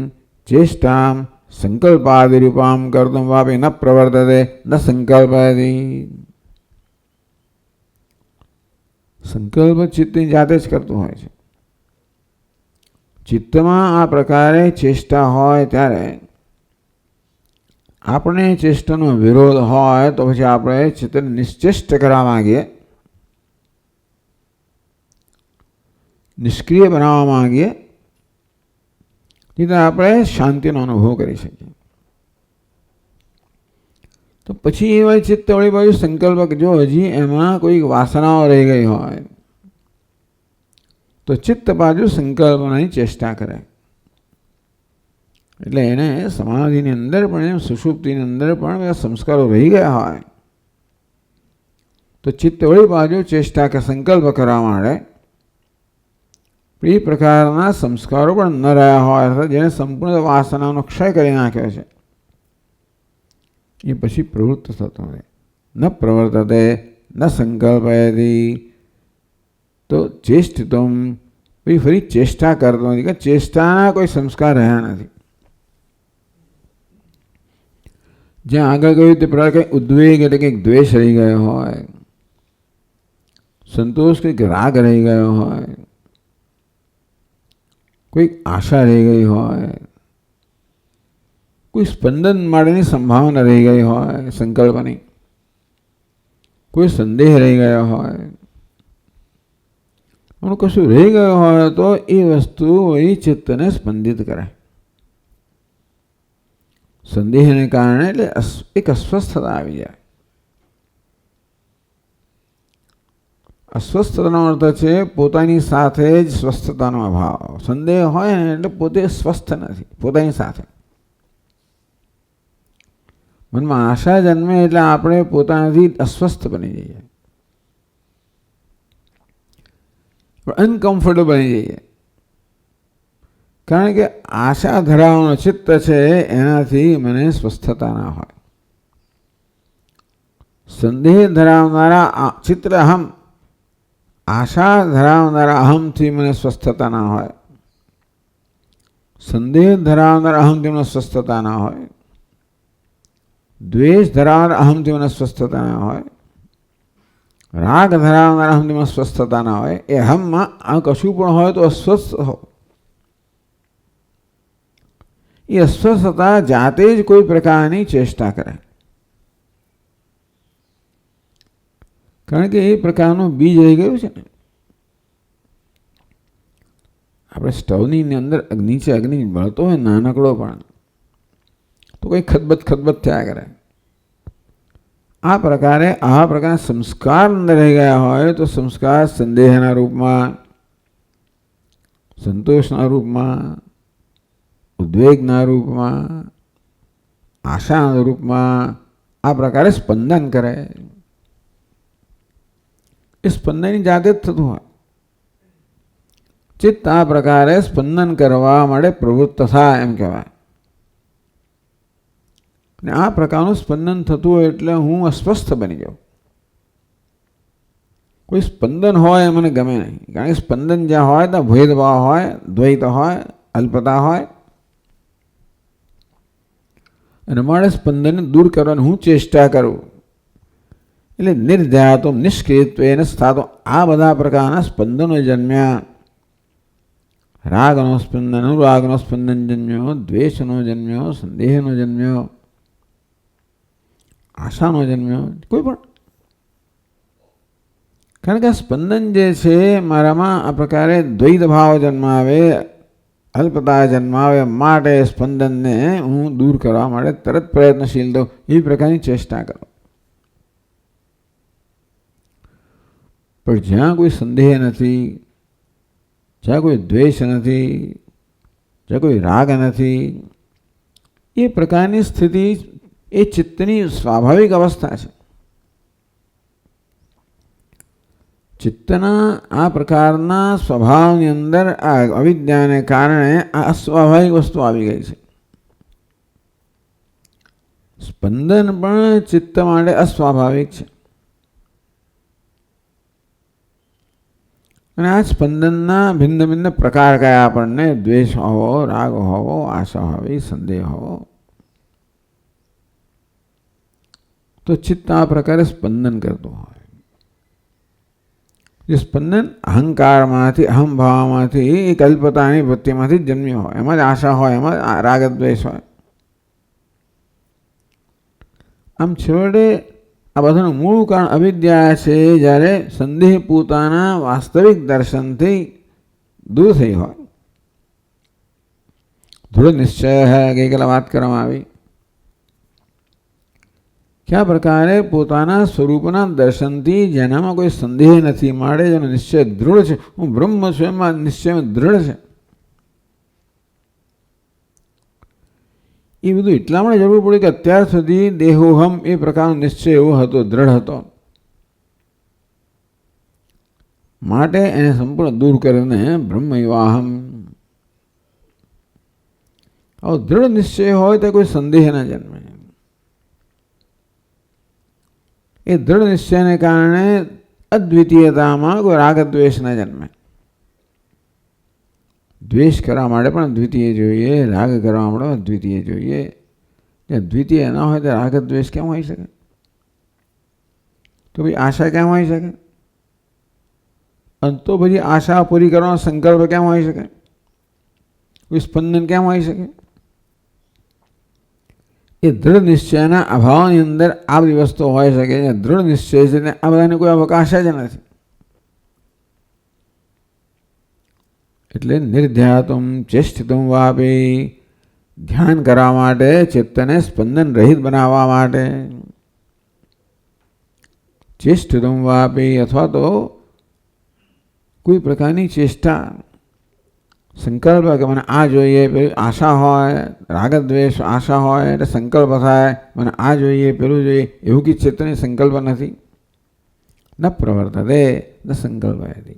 ચેષ્ટામ સંકલ્પાદિરૂપામ કર્તુમ વાપી ન પ્રવર્તતે ન સંકલ્પયતિ. સંકલ્પ ચિત્તની જાતે જ કરતું હોય છે. ચિત્તમાં આ પ્રકારે ચેષ્ટા હોય ત્યારે આપણે ચેષ્ટાનો વિરોધ હોય તો પછી આપણે ચિત્તને નિશ્ચેષ્ટ કરવા માંગીએ, નિષ્ક્રિય બનાવવા માંગીએ, તેથી આપણે શાંતિનો અનુભવ કરી શકીએ. તો પછી એવા ચિત્ત વળી બાજુ સંકલ્પ, જો હજી એમાં કોઈ વાસનાઓ રહી ગઈ હોય તો ચિત્ત બાજુ સંકલ્પની ચેષ્ટા કરે. એટલે એને સમાધિની અંદર પણ, સુષુપ્તિની અંદર પણ સંસ્કારો રહી ગયા હોય તો ચિત્ત વળી બાજુ ચેષ્ટા કે સંકલ્પ કરવા માંડે. એ પ્રકારના સંસ્કારો પણ ન રહ્યા હોય, જેને સંપૂર્ણ વાસનાનો ક્ષય કરી નાખ્યો છે, એ પછી પ્રવૃત્ત થતો હોય. ન પ્રવર્તતે ન સંકલ્પયતિ, તો ચેષ્ટિતુમ, પછી ફરી ચેષ્ટા કરતો નથી, કે ચેષ્ટાના કોઈ સંસ્કાર રહ્યા નથી. જ્યાં આગળ ગયું તે પ્રકાર કંઈક ઉદ્વેગ એટલે કંઈક દ્વેષ રહી ગયો હોય, સંતોષ કંઈક રાગ રહી ગયો હોય, કોઈક આશા રહી ગઈ હોય, કોઈ સ્પંદન માટેની સંભાવના રહી ગઈ હોય સંકલ્પની, કોઈ સંદેહ રહી ગયો હોય, આનું કશું રહી ગયો હોય તો એ વસ્તુ એ ચિત્તને સ્પંદિત કરે. સંદેહને કારણે એટલે એક અસ્વસ્થતા આવી જાય. અસ્વસ્થતાનો અર્થ છે પોતાની સાથે જ સ્વસ્થતાનો અભાવ. સંદેહ હોય ને એટલે પોતે સ્વસ્થ નથી પોતાની સાથે. મનમાં આશા જન્મે એટલે આપણે પોતાનાથી અસ્વસ્થ બની જઈએ, અનકમ્ફર્ટેબલ બની જઈએ. કારણ કે આશા ધરાવવાનો ચિત્ત છે એનાથી મને સ્વસ્થતા ના હોય. સંદેહ ધરાવનારા ચિત્ર અહમ, આશા ધરાવનારા અહમથી મને સ્વસ્થતા ના હોય. સંદેહ ધરાવનારા અહમથી મને સ્વસ્થતા ના હોય. દ્વેષ ધરાવનારા અહમથી મને સ્વસ્થતા ના હોય. રાગ ધરાવનારા અહમથી મને સ્વસ્થતા ના હોય. એ અહમમાં આ કશું પણ હોય તો અસ્વસ્થ હો. એ અસ્વસ્થતા જાતે જ કોઈ પ્રકારની ચેષ્ટા કરે. કારણ કે એ પ્રકારનું બીજ રહી ગયું છે ને. આપણે સ્ટવની અંદર નીચે અગ્નિ બળતો હોય નાનકડો પણ, તો કંઈ ખદબદ થયા કરે. આ પ્રકારના સંસ્કાર અંદર રહી ગયા હોય તો સંસ્કાર સંદેહના રૂપમાં, સંતોષના રૂપમાં, ઉદ્વેગના રૂપમાં, આશાના રૂપમાં આ પ્રકારે સ્પંદન કરે. એ સ્પંદનની જાતે જ થતું હોય. ચિત્ત આ પ્રકારે સ્પંદન કરવા માટે પ્રવૃત્ત થાય એમ કહેવાય. અને આ પ્રકારનું સ્પંદન થતું હોય એટલે હું અસ્વસ્થ બની જાઉં. કોઈ સ્પંદન હોય એ મને ગમે નહીં. કારણ કે સ્પંદન જ્યાં હોય ત્યાં ભેદભાવ હોય, દ્વૈત હોય, અલ્પતા હોય. અને મારે સ્પંદનને દૂર કરવાની હું ચેષ્ટા કરું એટલે નિર્ધ્યાતો નિષ્ક્રિયત્વ એને સ્થાતો આ બધા પ્રકારના સ્પંદનો જન્મ્યા. રાગનો સ્પંદન, અનુરાગનો સ્પંદન જન્મ્યો, દ્વેષનો જન્મ્યો, સંદેહનો જન્મ્યો, આશાનો જન્મ્યો, કોઈ પણ. કારણ કે આ સ્પંદન જે છે મારામાં આ પ્રકારે દ્વૈત ભાવ જન્માવે, અલ્પતા જન્માવે, માટે સ્પંદનને હું દૂર કરવા માટે તરત પ્રયત્નશીલ દઉં, એ પ્રકારની ચેષ્ટા કરો. પણ જ્યાં કોઈ સંદેહ નથી, જ્યાં કોઈ દ્વેષ નથી, જ્યાં કોઈ રાગ નથી, એ પ્રકારની સ્થિતિ એ ચિત્તની સ્વાભાવિક અવસ્થા છે. ચિત્તના આ પ્રકારના સ્વભાવની અંદર આ અવિદ્યાને કારણે આ અસ્વાભાવિક વસ્તુ આવી ગઈ છે. સ્પંદન પણ ચિત્ત માટે અસ્વાભાવિક છે. અને આ સ્પંદનના ભિન્ન ભિન્ન પ્રકાર કયા આપણને? દ્વેષ હોવો, રાગ હોવો, આશા હોવી, સંદેહ હોવો. તો ચિત્ત આ પ્રકારે સ્પંદન કરતું હોય. જે સ્પંદન અહંકારમાંથી, અહમભાવમાંથી, એક અલ્પતાની વૃત્તિમાંથી જન્મ્યો હોય. એમાં જ આશા હોય, એમાં રાગ દ્વેષ હોય. આમ છેવટે આ બધાનું મૂળ કારણ અવિદ્યા છે. જ્યારે સંદેહ પોતાના વાસ્તવિક દર્શનથી દૂર થઈ હોય. દૃઢ નિશ્ચય ગઈકાલે વાત કરવામાં આવી. કયા પ્રકારે પોતાના સ્વરૂપના દર્શનથી જેનામાં કોઈ સંદેહ નથી, માટે જેનો નિશ્ચય દૃઢ છે, હું બ્રહ્મ છું, એમાં નિશ્ચય દૃઢ છે. એ બધું એટલા માટે જરૂર પડી કે અત્યાર સુધી દેહોહમ એ પ્રકારનો નિશ્ચય એવો હતો, દ્રઢ હતો. માટે એને સંપૂર્ણ દૂર કરીને બ્રહ્મ એવાહમ. આવો દ્રઢ નિશ્ચય હોય તો કોઈ સંદેહ ના જન્મે. એ દ્રઢ નિશ્ચયને કારણે અદ્વિતીયતામાં કોઈ રાગ દ્વેષ ના જન્મે. દ્વેષ કરવા માટે પણ દ્વિતીય જોઈએ, રાગ કરવા માટે પણ દ્વિતીય જોઈએ. દ્વિતીય ના હોય તો રાગ દ્વેષ કેમ હોઈ શકે? તો ભાઈ આશા કેમ હોઈ શકે? અને તો પછી આશા પૂરી કરવાનો સંકલ્પ કેમ હોઈ શકે? કોઈ સ્પંદન કેમ હોઈ શકે? એ દૃઢ નિશ્ચયના અભાવની અંદર આ બધી વસ્તુ હોઈ શકે. દૃઢ નિશ્ચય છે ને આ બધાને કોઈ અવકાશ જ નથી. એટલે નિર્ધ્યાતુમ ચેષ્ટિતુમ વાપી, ધ્યાન કરવા માટે, ચિત્તને સ્પંદન રહિત બનાવવા માટે, ચેષ્ટિતુમ વાપી અથવા તો કોઈ પ્રકારની ચેષ્ટા સંકલ્પ કે મને આ જોઈએ, પેલું આશા હોય, રાગદ્વેષ આશા હોય એટલે સંકલ્પ થાય મને આ જોઈએ પેલું જોઈએ, એવું કે ચિત્તની સંકલ્પ નથી. ન પ્રવર્તતે ન સંકલ્પયતિ.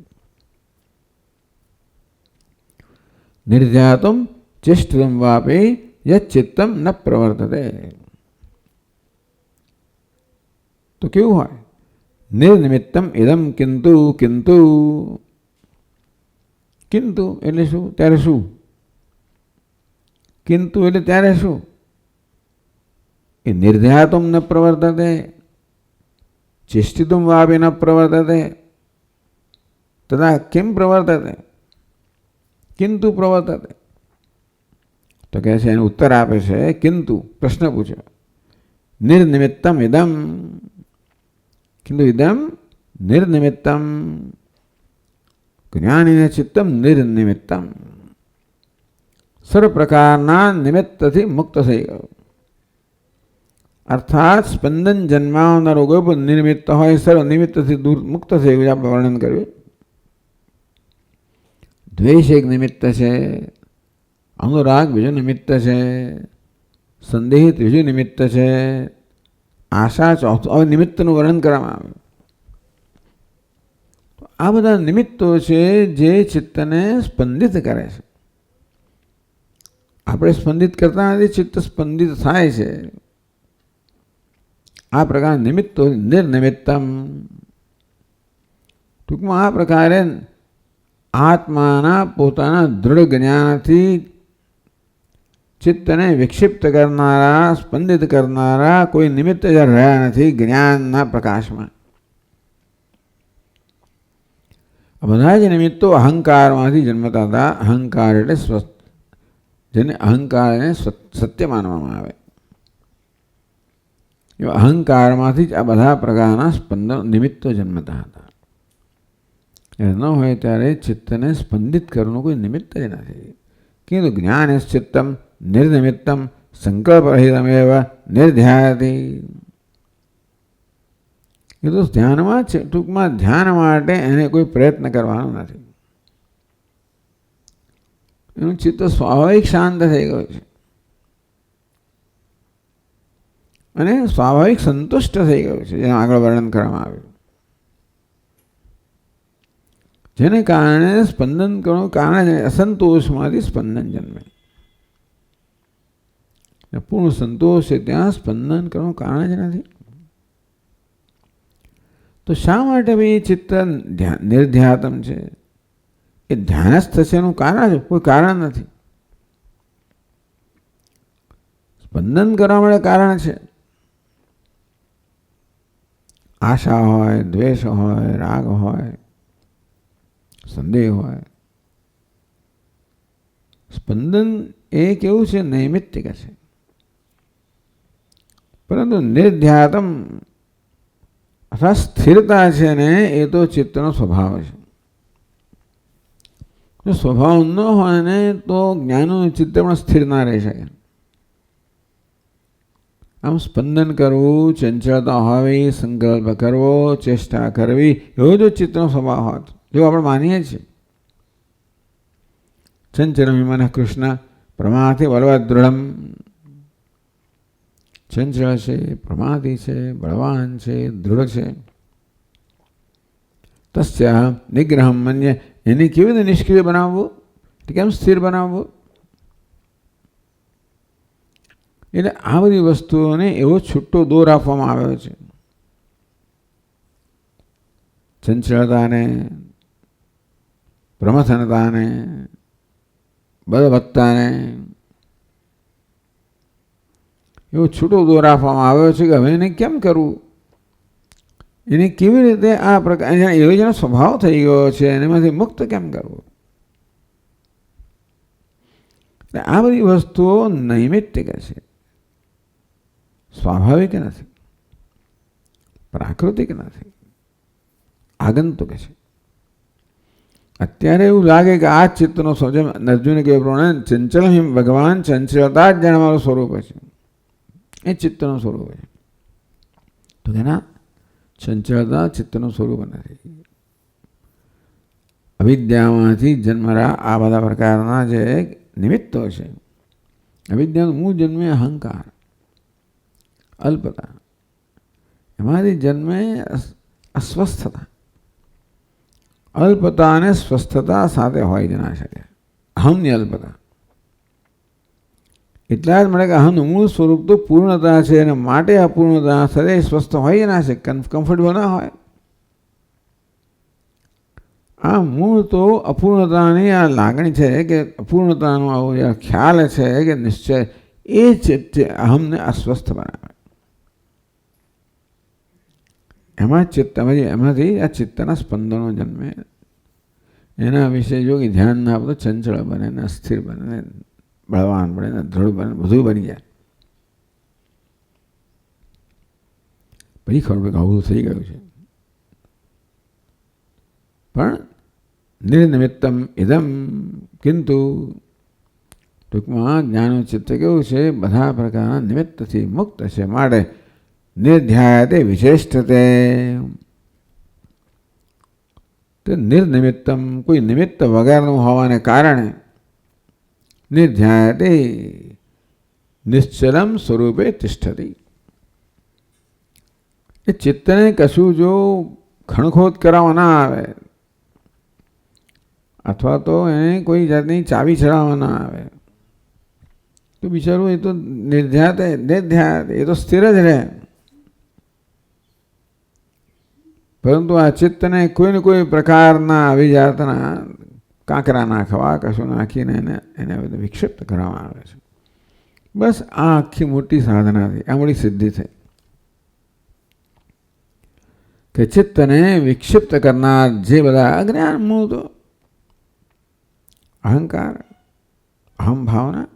નિર્ધ્યાતુમ ચેષ્ટિતમ વાપી યચ્ચિત્તમ ન પ્રવર્તતે. તો કેવું હોય? નિર્નિમિત્તમ ઇદમ કિંતુ કિંતુ. કિંતુ એટલે શું? ત્યારે શું? કિંતુ એટલે ત્યારે શું? એ નિર્ધ્યાતુમ ન પ્રવર્તતે, ચેષ્ટિતુમ વાપી ન પ્રવર્તતે, તથા કિમ પ્રવર્તતે? કિંતુ પ્રવર્તતે. તો કહે છે, એનો ઉત્તર આપે છે કિંતુ. પ્રશ્ન પૂછ્યો, નિર્નિમિત્તમ ઇદમ, કિંતુ ઇદમ નિર્નિમિત્તમ, જ્ઞાનીને ચિત્તમ નિર્નિમિત્તમ. સર્વ પ્રકારના નિમિત્તથી મુક્ત થઈ ગયો. અર્થાત સ્પંદન જન્માવના રોગો પર નિમિત્ત હોય, સર્વ નિમિત્તથી દૂર મુક્ત થઈ ગયું. આપણે વર્ણન કર્યું. દ્વેષ એક નિમિત્ત છે, અનુરાગ બીજું નિમિત્ત છે, સંદેહ ત્રીજું નિમિત્ત છે, આશા ચોથું. હવે નિમિત્તનું વર્ણન કરવામાં આવ્યું. આ બધા નિમિત્તો છે જે ચિત્તને સ્પંદિત કરે છે. આપણે સ્પંદિત કરતા નથી, ચિત્ત સ્પંદિત થાય છે. આ પ્રકાર નિમિત્તો નિર્નિમિત્તમ. ટૂંકમાં આ પ્રકારે આત્માના પોતાના દૃઢ જ્ઞાનથી ચિત્તને વિક્ષિપ્ત કરનારા, સ્પંદિત કરનારા કોઈ નિમિત્ત રહ્યા નથી જ્ઞાનના પ્રકાશમાં. બધા જ નિમિત્તો અહંકારમાંથી જન્મતા હતા. અહંકાર એટલે જેને અહંકારને સત્ય માનવામાં આવે, એવા અહંકારમાંથી જ આ બધા પ્રકારના સ્પંદન નિમિત્તો જન્મતા હતા. એ ન હોય ત્યારે ચિત્તને સ્પંદિત કરવાનું કોઈ નિમિત્ત જ નથી. કિંતુ જ્ઞાન ચિત્તમ નિર્નિમિત્તમ સંકલ્પરહિતમેવ નિર્ધ્યાયતિ. એ તો ધ્યાનમાં છે. ટૂંકમાં ધ્યાન માટે એને કોઈ પ્રયત્ન કરવાનો નથી. એનું ચિત્ત સ્વાભાવિક શાંત થઈ ગયું છે અને સ્વાભાવિક સંતુષ્ટ થઈ ગયું છે, જેમ આગળ વર્ણન કરવામાં આવ્યું. જેને કારણે સ્પંદન કરવાનું કારણે અસંતોષમાંથી સ્પંદન જન્મે. પૂર્ણ સંતોષ છે ત્યાં સ્પંદન કરવાનું કારણ જ નથી. તો શા માટે ભાઈ ચિત્ત નિર્ધ્યાતમ છે? એ ધ્યાનસ્થ છે એનું કારણ છે, કોઈ કારણ નથી. સ્પંદન કરવા માટે કારણ છે. આશા હોય, દ્વેષ હોય, રાગ હોય, સંદેહ હોય. સ્પંદન એ કેવું છે? નૈમિત્તિક છે. પરંતુ નિર્ધ્યાતમ અથવા સ્થિરતા છે ને, એ તો ચિત્તનો સ્વભાવ છે. જો સ્વભાવ ન હોય ને તો જ્ઞાનનું ચિત્ત પણ સ્થિર ના રહી શકે. આમ સ્પંદન કરવું, ચંચળતા હોવી, સંકલ્પ કરવો, ચેષ્ટા કરવી, એવો જો ચિત્તનો સ્વભાવ હોત, જો આપણે માનીએ છીએ ચંચલમ મન કૃષ્ણ પ્રમાથી બળવદ દૃઢમ. ચંચળ છે, પ્રમાદી છે, બળવાન છે, દૃઢ છે. તસ્ય નિગ્રહમ મન્ય. એને કેવી રીતે નિષ્ક્રિય બનાવવું, કેમ સ્થિર બનાવવું? એટલે આ બધી વસ્તુઓને એવો છૂટો દોર આપવામાં આવ્યો છે. ચંચળતાને, પ્રમથનતાને, બળવત્તાને એવો છૂટો દોર આપવામાં આવ્યો છે કે હવે એને કેમ કરવું, એને કેવી રીતે આ પ્રકાર એવો જેનો સ્વભાવ થઈ ગયો છે એનામાંથી મુક્ત કેમ કરવું. આ બધી વસ્તુઓ નૈમિત્તિક છે, સ્વાભાવિક નથી, પ્રાકૃતિક નથી, આગંતુક છે. અત્યારે એવું લાગે કે આ ચિત્તનો જેમ અર્જુને કહ્યું પ્રમાણે ચંચલ ભગવાન ચંચળતા જ જાણવાનું સ્વરૂપ છે, એ ચિત્તનું સ્વરૂપ છે. તો એના ચંચળતા ચિત્તનું સ્વરૂપ નથી. અવિદ્યામાંથી જન્મરા આ બધા પ્રકારના જે નિમિત્તો છે. અવિદ્યાનું મૂળ જન્મે અહંકાર, અલ્પતા. એમાંથી જન્મે અસ્વસ્થતા. અલ્પતા અને સ્વસ્થતા સાથે હોય જ ના શકે. અહમની અલ્પતા. એટલા જ મળે કે અહમનું મૂળ સ્વરૂપ તો પૂર્ણતા છે અને માટે અપૂર્ણતા સદૈવ સ્વસ્થ હોય ના છે, કમ્ફર્ટેબલ ના હોય. આ મૂળ તો અપૂર્ણતાની આ લાગણી છે કે અપૂર્ણતાનો આવો ખ્યાલ છે કે નિશ્ચય, એ ચિત્ત અહમને અસ્વસ્થ બનાવે. એમાં એમાંથી આ ચિત્તના સ્પંદનો જન્મે. એના વિશે જો કે ધ્યાન ના આપો તો ચંચળ બને ને અસ્થિર બને ને બળવાન બને ને દૃઢ બને, બધું બની જાય. પછી ખબર પડે કે આવું થઈ ગયું છે. પણ નિર્નિમિત્તમ ઇદમ, કિંતુ ટૂંકમાં જ્ઞાનનું ચિત્ત કેવું છે, બધા પ્રકારના નિમિત્તથી મુક્ત છે. માટે નિર્ધ્યાયતે વિશેષતે. તો નિર્નિમિત્તમ, કોઈ નિમિત્ત વગરનું હોવાને કારણે નિર્ધ્યાયતે નિશ્ચલમ સ્વરૂપે તિષ્ઠતી. એ ચિત્તને કશું જો ખણખોદ કરાવવા ના આવે અથવા તો એને કોઈ જાતની ચાવી ચડાવવા ના આવે તો બિચારું એ તો નિર્ધ્યાત એ તો સ્થિર જ રહે. પરંતુ આ ચિત્તને કોઈને કોઈ પ્રકારના આવી જાતના કાંકરા નાખવા, કશું નાખીને એને વિક્ષિપ્ત કરવામાં આવે છે. બસ આ આખી મોટી સાધના થઈ, આ મોટી સિદ્ધિ થઈ કે ચિત્તને વિક્ષિપ્ત કરનાર જે બધા અજ્ઞાન મૂળ તો અહંકાર, અહમ ભાવના,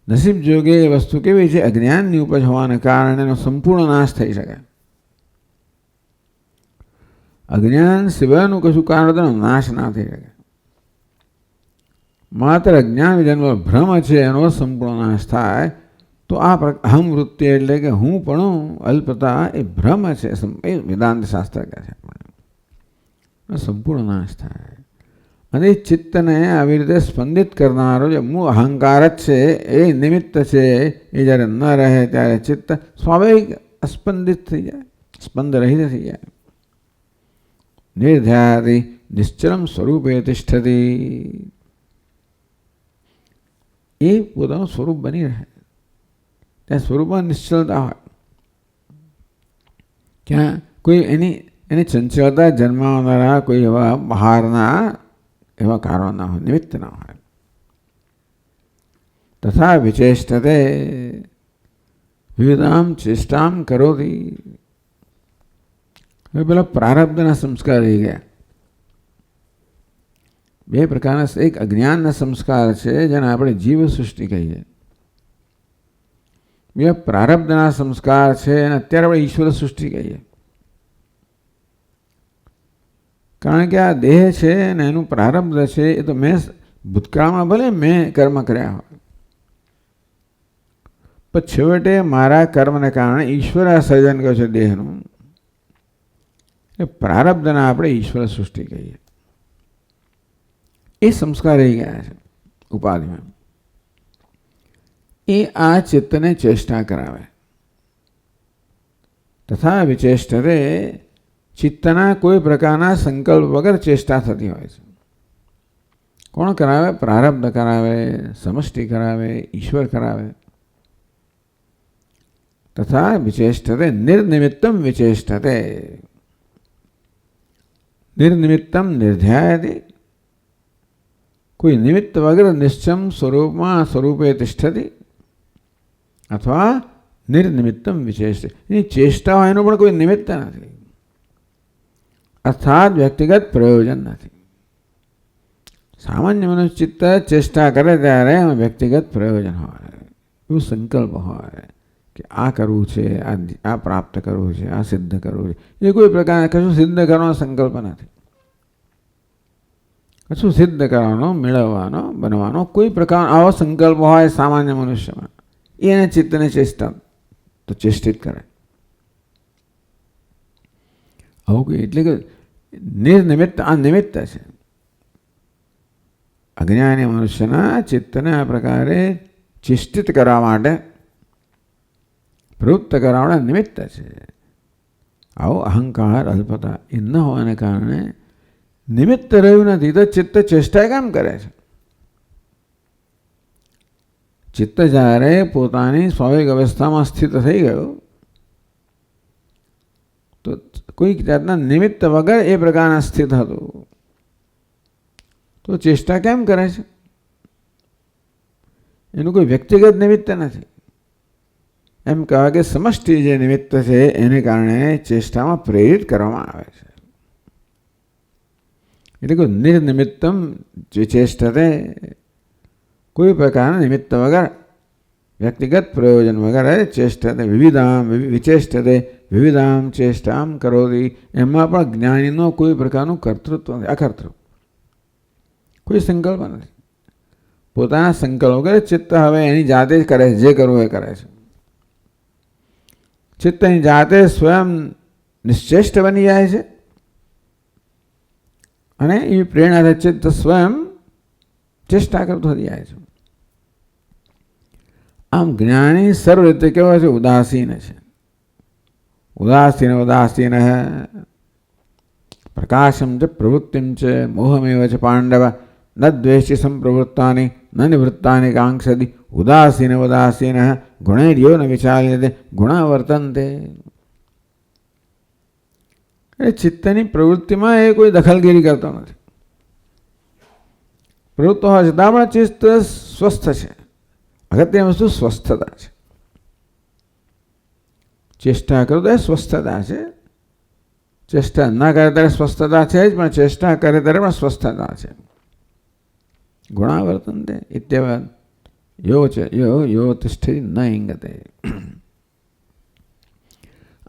નસીબ જોગે એ વસ્તુ કેવી છે, અજ્ઞાનની ઉપજ હોવાને કારણે એનો સંપૂર્ણ નાશ થઈ શકે. અજ્ઞાન સિવાયનું કશું કારણ તેનો નાશ ના થઈ શકે. માત્ર અજ્ઞાન જન્મ ભ્રમ છે એનો સંપૂર્ણ નાશ થાય તો આ અહમ વૃત્તિ એટલે કે હું પણ અલ્પતા એ ભ્રમ છે, એ વેદાંત શાસ્ત્ર કહે છે. સંપૂર્ણ નાશ થાય. અને ચિત્તને આવી રીતે સ્પંદિત કરનારો જે મૂળ અહંકાર જ છે, એ નિમિત્ત છે. એ જ્યારે ન રહે ત્યારે ચિત્ત સ્વાભાવિક અસ્પંદિત થઈ જાય, સ્પંદ રહિત થઈ જાય. નિર્ધ્યાતિ નિશ્ચલમ સ્વરૂપે તિષ્ઠતી. એ પોતાનું સ્વરૂપ બની રહે. ત્યાં સ્વરૂપમાં નિશ્ચલતા હોય. ક્યાં કોઈ એની ચંચળતા જન્માવનારા કોઈ એવા બહારના એવા કારણ ના હોય, નિમિત્ત ના હોય. તથા વિચેષ્ટતે વિવિધામ ચેષ્ટામ કરોતી. હવે પેલા પ્રારબ્ધના સંસ્કાર રહી ગયા. બે પ્રકારના, એક અજ્ઞાનના સંસ્કાર છે જેને આપણે જીવ સૃષ્ટિ કહીએ. બે પ્રારબ્ધના સંસ્કાર છે અને અત્યારે આપણે ઈશ્વર સૃષ્ટિ કહીએ. કારણ કે આ દેહ છે ને એનું પ્રારબ્ધ છે એ તો મેં ભૂતકાળમાં ભલે મેં કર્મ કર્યા હોય, પણ છેવટે મારા કર્મને કારણે ઈશ્વર આ સર્જન કર્યું છે દેહનું. એ પ્રારબ્ધના આપણે ઈશ્વર સૃષ્ટિ કહીએ. એ સંસ્કાર રહી ગયા છે ઉપાધિમાં. એ આ ચિત્તને ચેષ્ટા કરાવે. તથા વિચેષ્ટતે, ચિત્તના કોઈ પ્રકારના સંકલ્પ વગર ચેષ્ટા થતી હોય છે. કોણ કરાવે? પ્રારબ્ધ કરાવે, સમષ્ટિ કરાવે, ઈશ્વર કરાવે. તથા વિચેષ્ટતે નિર્નિમિત્તમ વિચેષ્ટતે. નિર્નિમિત્તમ નિર્ધ્યાયતે. કોઈ નિમિત્ત વગર નિશ્ચમ સ્વરૂપમાં સ્વરૂપે તિષ્ઠતી. અથવા નિર્નિમિત્તમ વિચેષ્ટ. એની ચેષ્ટા હોય એનું પણ કોઈ નિમિત્ત નથી, અર્થાત વ્યક્તિગત પ્રયોજન નથી. સામાન્ય મનુષ્ય ચિત્ત ચેષ્ટા કરે ત્યારે એમાં વ્યક્તિગત પ્રયોજન હોય, એવું સંકલ્પ હોય કે આ કરવું છે, આ પ્રાપ્ત કરવું છે, આ સિદ્ધ કરવું છે. એ કોઈ પ્રકાર કશું સિદ્ધ કરવાનો સંકલ્પ નથી. કશું સિદ્ધ કરવાનો, મેળવવાનો, બનવાનો કોઈ પ્રકાર આવો સંકલ્પ હોય સામાન્ય મનુષ્યમાં, એને ચિત્તને ચેષ્ટા તો ચેષ્ટિત કરે. આવું એટલે કે નિર્નિમિત્ત અનિમિત્ત છે. અજ્ઞાની મનુષ્યના ચિત્તને આ પ્રકારે ચેષ્ટિત કરવા માટે, પ્રવૃત્ત કરવા માટે નિમિત્ત છે. આવો અહંકાર, અલ્પતા એ ન હોવાને કારણે નિમિત્ત રહ્યું નથી તો ચિત્ત ચેષ્ટા કેમ કરે છે? ચિત્ત જ્યારે પોતાની સ્વાભાવિક અવસ્થામાં સ્થિત થઈ ગયું તો કોઈક જાતના નિમિત્ત વગર એ પ્રકારના સ્થિત હતું તો ચેષ્ટા કેમ કરે છે? એનું કોઈ વ્યક્તિગત નિમિત્ત નથી. એમ કહેવાય કે સમષ્ટિ જે નિમિત્ત છે એને કારણે ચેષ્ટામાં પ્રેરિત કરવામાં આવે છે. એટલે કે નિર્નિમિત્તમ જે ચેષ્ટતે, કોઈ પ્રકારના નિમિત્ત વગર, વ્યક્તિગત પ્રયોજન વગર ચેષ્ટતે વિવિધામ વિચેષ્ટતે વિવિધામ ચેષ્ટામ કરોતી. એમાં પણ જ્ઞાનીનો કોઈ પ્રકારનું કર્તૃત્વ નથી, અકર્તૃ, કોઈ સંકલ્પ નથી. પોતાના સંકલ્પ વગર ચિત્ત હવે એની જાતે જ કરે છે, જે કરવું એ કરે છે. ચિત્ત એની જાતે સ્વયં નિશ્ચેષ્ટ બની જાય છે અને એ પ્રેરણાથી ચિત્ત સ્વયં ચેષ્ટા કરતો થઈ જાય છે. આમ જ્ઞાની સર્વ રીતે કેવો છે? ઉદાસીન છે. ઉદાસીન ઉદાસીન પ્રકાશમ ચ પ્રવૃત્તિમ ચ મોહમેવ ચ પાંડવ ન દ્વેષી સંપ્રવૃત્તાની ન નિવૃત્તાની કાંક્ષતિ ઉદાસીન ઉદાસીન ગુણૈર્યો ન વિચાર્યતે ગુણા વર્તન્તે. એ ચિત્તની પ્રવૃત્તિમાં એ કોઈ દખલગીરી કરતો નથી. પ્રવૃત્તિ હોવા છતાં પણ ચિત્ત સ્વસ્થ છે. અગત્યની વસ્તુ સ્વસ્થતા છે. ચેષ્ટા કરો તો એ સ્વસ્થતા છે. ચેષ્ટા ન કરે ત્યારે સ્વસ્થતા છે જ, પણ ચેષ્ટા કરે ત્યારે પણ સ્વસ્થતા છે. ગુણા વર્તન્તે ઇત્યવદ યો છે યો તિષ્ઠતિ ન ઇંગતે.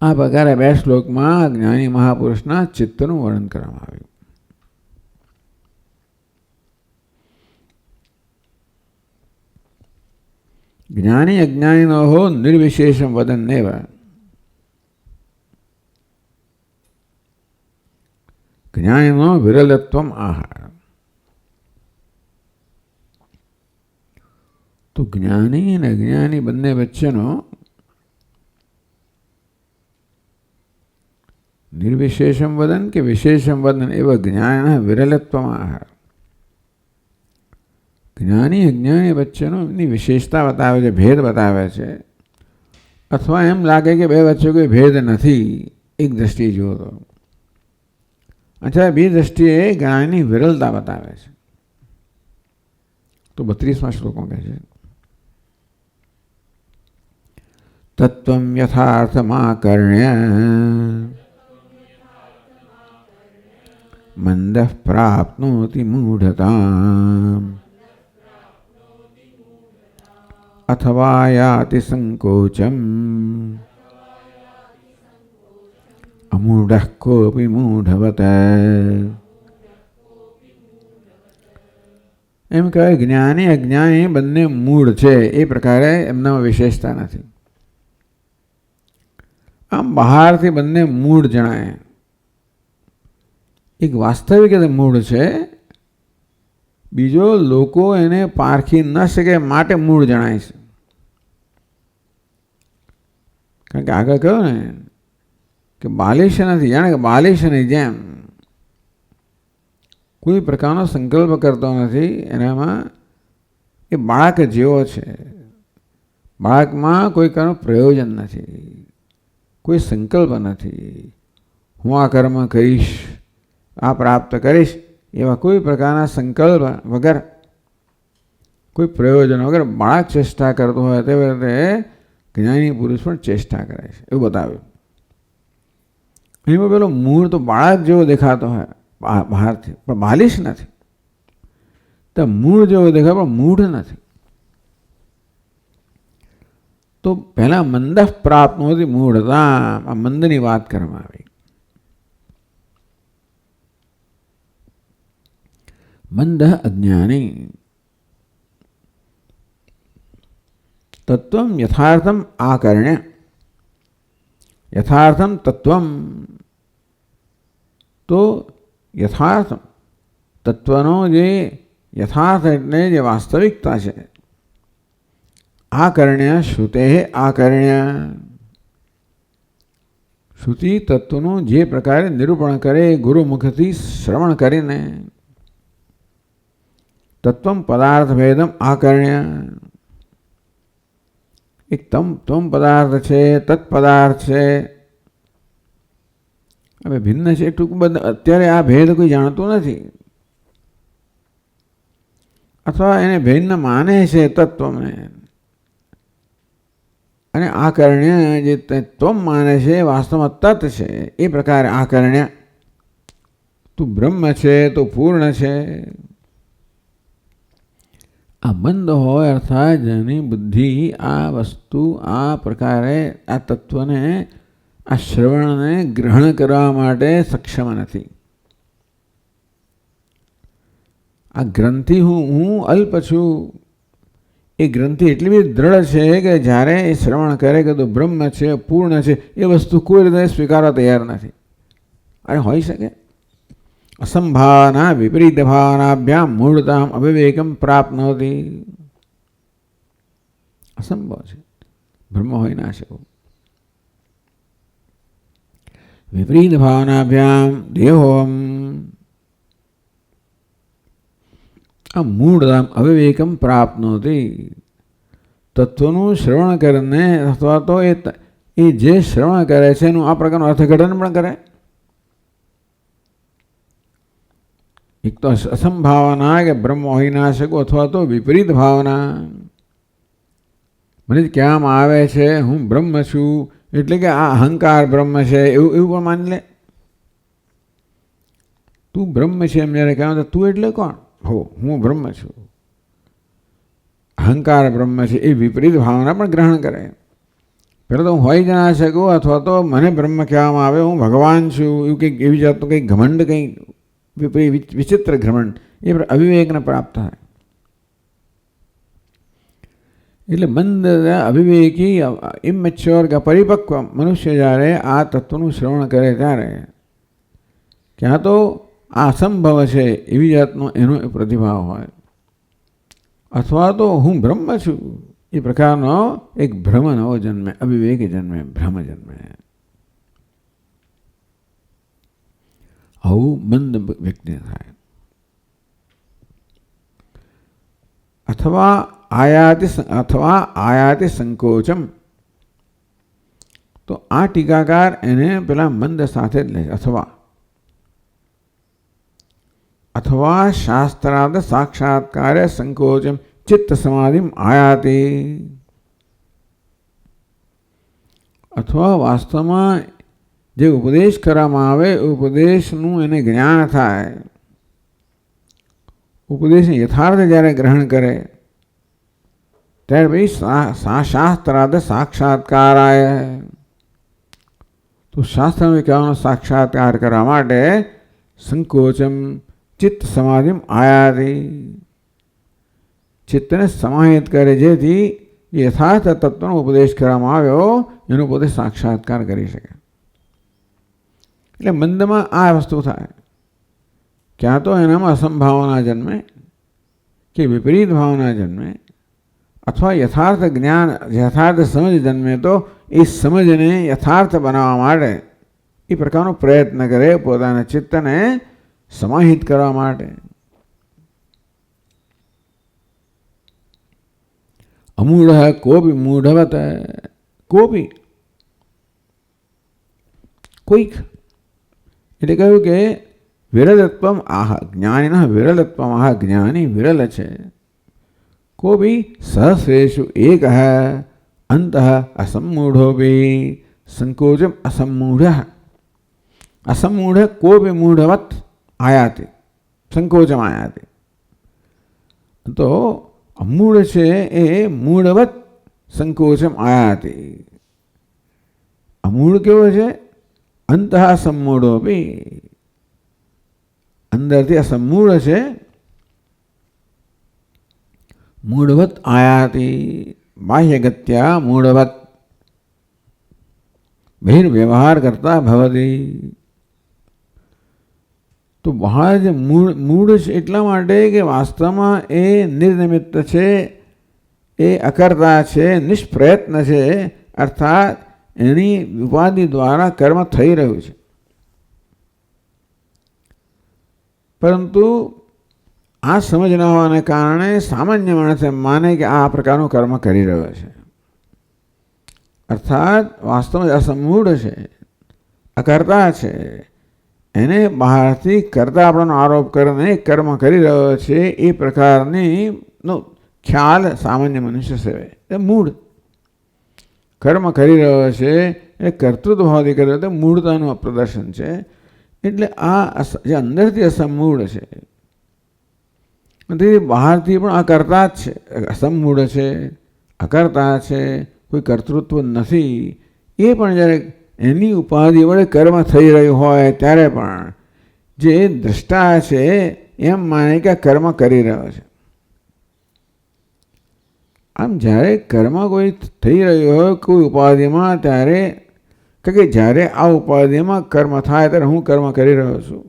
આ પ્રકારે 2 શ્લોકમાં જ્ઞાની મહાપુરુષના ચિત્તનું વર્ણન કરવામાં આવ્યું. જ્ઞાની અજ્ઞાનીનો હો નિર્વિશેષમ વદન્નેવ. જ્ઞાનીનો વિરલત્વમ આહાર. તો જ્ઞાની અને અજ્ઞાની બંને વચ્ચેનો નિર્વિશેષમ વદન કે વિશેષમ વદન એવા જ્ઞાનના વિરલત્વમાં આહાર. જ્ઞાની અજ્ઞાની વચ્ચેનો એની વિશેષતા બતાવે છે, ભેદ બતાવે છે. અથવા એમ લાગે કે બે વચ્ચે કોઈ ભેદ નથી એક દ્રષ્ટિએ જુઓ તો. અચ્છા, બે દ્રષ્ટિએ જ્ઞાનની વિરલતા બતાવે છે. તો 32મા શ્લોકમાં કહે છે તત્વમ યથાર્થમાકર્ણ્ય મંદઃ પ્રાપ્નોતિ મૂઢતામ અથવા યાતિ સંકોચમ અમૂઢઃ કોપી મૂઢવત. એમ કહેવાય જ્ઞાની અજ્ઞાની બંને મૂળ છે, એ પ્રકારે એમનામાં વિશેષતા નથી. આમ બહારથી બંને મૂળ જણાય. એક વાસ્તવિક મૂળ છે, બીજો લોકો એને પારખી ન શકે માટે મૂળ જણાય છે. કારણ કે આગળ કહ્યું ને કે બાલિશ નથી, જાણે કે બાલિશની જેમ કોઈ પ્રકારનો સંકલ્પ કરતો નથી. એનામાં એ બાળક જેવો છે. બાળકમાં કોઈ પ્રકારનું પ્રયોજન નથી, કોઈ સંકલ્પ નથી. હું આ કર્મ કરીશ, આ પ્રાપ્ત કરીશ, એવા કોઈ પ્રકારના સંકલ્પ વગર, કોઈ પ્રયોજન વગર બાળક ચેષ્ટા કરતો હોય તે રીતે જ્ઞાની પુરુષ પણ ચેષ્ટા કરે છે, એવું બતાવ્યું. એમાં પેલો મૂળ તો બાળક જેવો દેખાતો હોય બહારથી, પણ બાલિશ નથી. તો મૂળ જેવો દેખાય પણ મૂઢ નથી. તો પહેલા મંદ પ્રાપ્ત નહોતી મૂઢતા. આ મંદની વાત કરવામાં આવી. મંદ અજ્ઞાની. તત્વમ યથાર્થમ આકર્ણ્ય. યથાર્થમ તત્વમ. તો યથાર્થ તત્વનો જે યથાર્થ એટલે જે વાસ્તવિકતા છે, આકર્ણ્ય શ્રુતે આકર્ણ્ય, શ્રુતિ તત્વનું જે પ્રકારે નિરૂપણ કરે ગુરુમુખથી શ્રવણ કરીને, તત્વમ પદાર્થ ભેદમ આકર્ણ્ય, એક ત્વમ પદાર્થ છે, તત્પદાર્થ છે, હવે ભિન્ન છે. ટૂંક બધા અત્યારે આ ભેદ કોઈ જાણતું નથી, અથવા એને ભિન્ન માને છે તત્વને, અને આકર્ણ્ય જે ત્વમ માને છે વાસ્તવમાં તત્ છે. એ પ્રકારે આકર્ણ્ય તું બ્રહ્મ છે, તો પૂર્ણ છે. આ મંદ હોય અર્થાત જેની બુદ્ધિ આ વસ્તુ આ પ્રકારે આ તત્વને આ શ્રવણને ગ્રહણ કરવા માટે સક્ષમ નથી. આ ગ્રંથિ હું અલ્પ છું, એ ગ્રંથિ એટલી બધી દ્રઢ છે કે જ્યારે એ શ્રવણ કરે કે તો બ્રહ્મ છે, પૂર્ણ છે, એ વસ્તુ કોઈ રીતે સ્વીકારવા તૈયાર નથી. અરે હોઈ શકે? અસંભાવના વિપરીત ભાવનાભ્યામ મૂળતામ અવિવેકમ પ્રાપ્નોતિ. અસંભવ છે, બ્રહ્મ હોય ના શકે. વિપરીત ભાવનાભ્યામ દેહોમ આ મૂળતામ અવિવેકમ પ્રાપ્નોતિ. તત્વનું શ્રવણ કરીને અથવા તો એ જે શ્રવણ કરે છે એનું આ પ્રકારનું અર્થઘટન પણ કરે. એક તો અસંભાવના કે બ્રહ્મ હોઈ ના શકો, અથવા તો વિપરીત ભાવના. મને જ કહેવામાં આવે છે હું બ્રહ્મ છું એટલે કે આ અહંકાર બ્રહ્મ છે, એવું પણ માની લે. તું બ્રહ્મ છે એમ જ્યારે કહેવાય તું એટલે કોણ? હો, હું બ્રહ્મ છું, અહંકાર બ્રહ્મ છે, એ વિપરીત ભાવના પણ ગ્રહણ કરે. પહેલાં તો હું હોઈ જ ના શકું, અથવા તો મને બ્રહ્મ કહેવામાં આવે, હું ભગવાન છું, એવું કંઈક એવી જાતનું કંઈક ઘમંડ, કંઈક વિચિત્ર ઘમંડ, એ અવિવેકને પ્રાપ્ત થાય. એટલે મંદ અવિવેકી ઇમેચ્યોર કે પરિપક્વ મનુષ્ય જ્યારે આ તત્વનું શ્રવણ કરે ત્યારે ક્યાં તો આ અસંભવ છે એવી જાતનો એનો પ્રતિભાવ હોય, અથવા તો હું બ્રહ્મ છું એ પ્રકારનો એક ભ્રમ નવો જન્મે, અવિવેક જન્મે, ભ્રમ જન્મે. આવું મંદ વ્યક્તિ થાય. અથવા આયાતિ સંકોચમ. તો આ ટીકાકાર એને પેલા મંદ સાથે જ લે. અથવા શાસ્ત્રાર્થ સાક્ષાત્કારે સંકોચમ ચિત્ત સમાધિમ આયાતિ. અથવા વાસ્તવમાં જે ઉપદેશ કરવામાં આવે ઉપદેશનું એને જ્ઞાન થાય, ઉપદેશને યથાર્થ જ્યારે ગ્રહણ કરે ત્યાર પછી શાસ્ત્રાર્થ સાક્ષાત્કારાય. તો શાસ્ત્રને કહેવાનો સાક્ષાત્કાર કરવા માટે સંકોચમ ચિત્ત સમાધિમ આયાતિ, ચિત્તને સમાહિત કરે, જેથી યથાર્થ તત્વનો ઉપદેશ કરવામાં આવ્યો એનો પોતે સાક્ષાત્કાર કરી શકે. એટલે મંદમાં આ વસ્તુ થાય. ક્યાં તો એનામાં અસંભાવના જન્મે કે વિપરીત ભાવના જન્મે, અથવા યથાર્થ જ્ઞાન યથાર્થ સમજ જન્મે. તો એ સમજને યથાર્થ બનાવવા માટે એ પ્રકારનો પ્રયત્ન કરે પોતાના ચિત્તને સમાહિત કરવા માટે. અમૂઢ કોપી મૂઢવત. કોપી કોઈક એટલે કહ્યું કે વિરલત્વમ આહ જ્ઞાનિના વિરલત્વમ આહ જ્ઞાની વિરલ છે. કોપી સહસ્રેષુ એક અંત અસમૂઢોપી સંકોચમ અસમૂઢ. અસમૂઢ કોપી મૂઢવત આયાતિ સંકોચમ આયાતિ. તો અમૂઢ છે એ મૂઢવત સંકોચમ આયાતિ. અમૂઢ કેવો છે? અંત અસમૂઢોપી, અંદરથી અસમૂઢ છે. મૂઢવત આયાતિ બાહ્યગત્યા મૂઢવત બહિર્વ્યવહાર કરતા ભવતી. તો બહાર જે મૂળ છે એટલા માટે કે વાસ્તવમાં એ નિર્નિમિત્ત છે, એ અકર્તા છે, નિષ્પ્રયત્ન છે, અર્થાત એની ઉપાધિ દ્વારા કર્મ થઈ રહ્યું છે. પરંતુ આ સમજ ન હોવાને કારણે સામાન્ય માણસ એમ માને કે આ પ્રકારનું કર્મ કરી રહ્યો છે. અર્થાત વાસ્તવમાં અસમૂઢ છે, અકર્તા છે, એને બહારથી કરતા આપણનો આરોપ કરીને કર્મ કરી રહ્યો છે એ પ્રકારની નો ખ્યાલ સામાન્ય મનુષ્ય સેવે. એ મૂળ કર્મ કરી રહ્યો છે એ કર્તૃત્વ ભાવથી કરી રહ્યો, મૂળતાનું પ્રદર્શન છે. એટલે આ જે અંદરથી અસમૂળ છે, બહારથી પણ અકર્તા જ છે, અસમૂળ છે, અકર્તા છે, કોઈ કર્તૃત્વ નથી. એ પણ જ્યારે એની ઉપાધિ વડે કર્મ થઈ રહ્યું હોય ત્યારે પણ જે દ્રષ્ટા છે એમ માને કે કર્મ કરી રહ્યો છે. આમ જ્યારે કર્મ કોઈ થઈ રહ્યું હોય કોઈ ઉપાધિમાં, ત્યારે કે જ્યારે આ ઉપાધિમાં કર્મ થાય ત્યારે હું કર્મ કરી રહ્યો છું.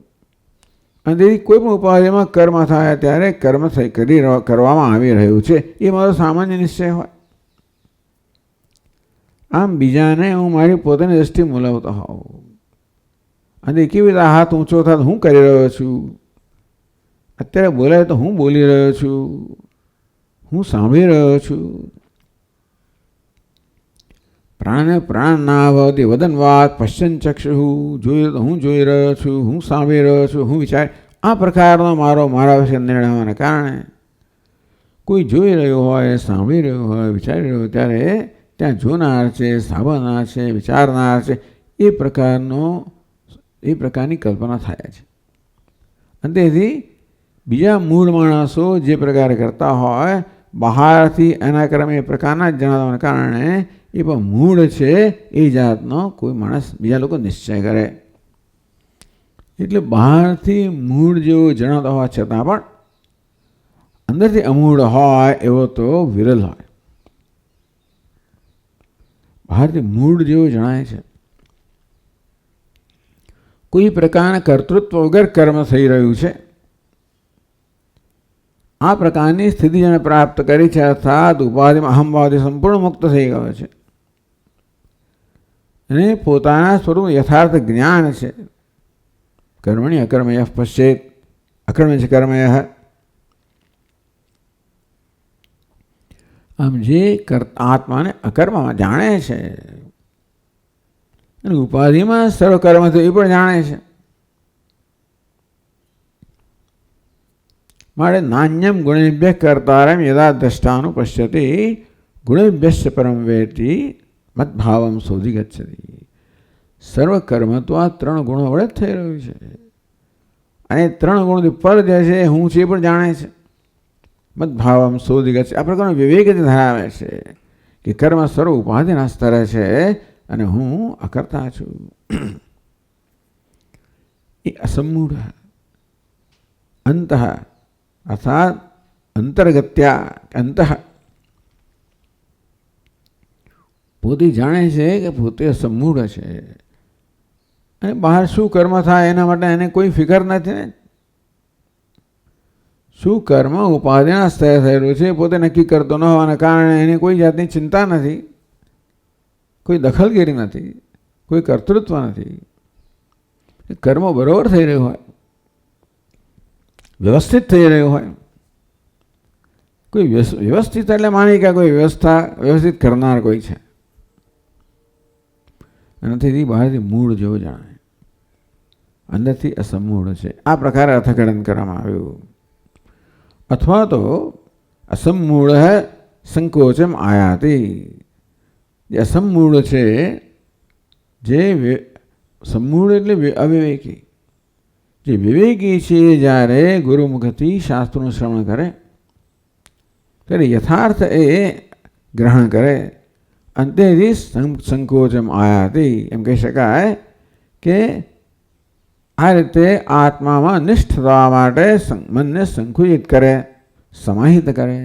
અને તેથી કોઈ પણ ઉપાધિમાં કર્મ થાય ત્યારે કર્મ કરવામાં આવી રહ્યું છે એ મારો સામાન્ય નિશ્ચય હોય. આમ બીજાને હું મારી પોતાની દ્રષ્ટિ મૂલવતો હોઉં અને કેવી રીતે હાથ ઊંચો થાય તો હું કરી રહ્યો છું, અત્યારે બોલાય તો હું બોલી રહ્યો છું, હું સાંભળી રહ્યો છું. પ્રાણને પ્રાણ ના ભવતી વદનવાદ પશ્ચન ચક્ષુ, જોયું તો હું જોઈ રહ્યો છું, હું સાંભળી રહ્યો છું, હું વિચાર. આ પ્રકારનો મારા વિશે નિર્ણય હોવાને કારણે કોઈ જોઈ રહ્યું હોય, સાંભળી રહ્યું હોય, વિચારી રહ્યું હોય ત્યારે ત્યાં જોનાર છે, સાંભળનાર છે, વિચારનાર છે, એ પ્રકારની કલ્પના થાય છે. અને તેથી બીજા મૂળ માણસો જે પ્રકારે કરતા હોય બહારથી એના ક્રમે એ પ્રકારના જ જણાવવાને કારણે એ પણ મૂળ છે એ જાતનો કોઈ માણસ બીજા લોકો નિશ્ચય કરે. એટલે બહારથી મૂળ જેવો જણાવતા હોવા છતાં પણ અંદરથી અમૂળ હોય એવો તો વિરલ હોય. બહારથી મૂળ જેવું જણાય છે. કોઈ પ્રકારના કર્તૃત્વ વગર કર્મ થઈ રહ્યું છે, આ પ્રકારની સ્થિતિ જેને પ્રાપ્ત કરી છે, અર્થાત ઉપાધિમાં અહમભાવથી સંપૂર્ણ મુક્ત થઈ ગયો છે અને પોતાના સ્વરૂપ યથાર્થ જ્ઞાન છે. કર્મણી અકર્મય પશ્ચેત અકર્મય છે કર્મય. આમ જે આત્માને અકર્મમાં જાણે છે અને ઉપાધિમાં સર્વકર્મ થયું એ પણ જાણે છે. માટે નાન્યમ ગુણેભ્ય કર્તારમ યદા દ્રષ્ટાનું પશ્યતિ ગુણેભ્યશ્ચ પરમ વેતી મદભાવમ શોધી ગચ્છતિ. સર્વકર્મ તો આ ત્રણ ગુણો વડે જ થઈ રહ્યું છે અને ત્રણ ગુણોથી પર જે છે હું છે એ પણ જાણે છે. મદભાવમ શોધી ગચ્છતિ. આ પ્રકારનો વિવેક ધરાવે છે કે કર્મ સર્વ ઉપાધિના સ્તરે છે અને હું અકર્તા છું. એ અસમૂઢ અંત અર્થાત અંતર્ગત્યા અંત પોતે જાણે છે કે પોતે અસમૂઢ છે અને બહાર શું કર્મ થાય એના માટે એને કોઈ ફિકર નથી ને. શું કર્મ ઉપાધિના સ્તરે થયેલું છે પોતે નક્કી કરતો ન હોવાના કારણે એને કોઈ જાતની ચિંતા નથી, કોઈ દખલગીરી નથી, કોઈ કર્તૃત્વ નથી. કર્મ બરોબર થઈ રહ્યું હોય, વ્યવસ્થિત થઈ રહ્યું હોય, કોઈ વ્યવસ્થિત એટલે માની કે કોઈ વ્યવસ્થિત કરનાર કોઈ છે અને તેથી બહારથી મૂળ જેવું જણાય, અંદરથી અસમૂળ છે. આ પ્રકારે અર્થઘટન કરવામાં આવ્યું. અથવા તો અસમૂળ સંકોચમ આયાતી. જે અસમૂળ છે, જે સમૂળ એટલે અવિવેકી, જે વિવેકી છે જ્યારે ગુરુમુખથી શાસ્ત્રોનું શ્રવણ કરે ત્યારે યથાર્થ એ ગ્રહણ કરે. અંતેથી સંકોચમ આયાતી. એમ કહી શકાય કે આ રીતે આત્મામાં નિષ્ઠ થવા માટે મનને સંકુચિત કરે, સમાહિત કરે.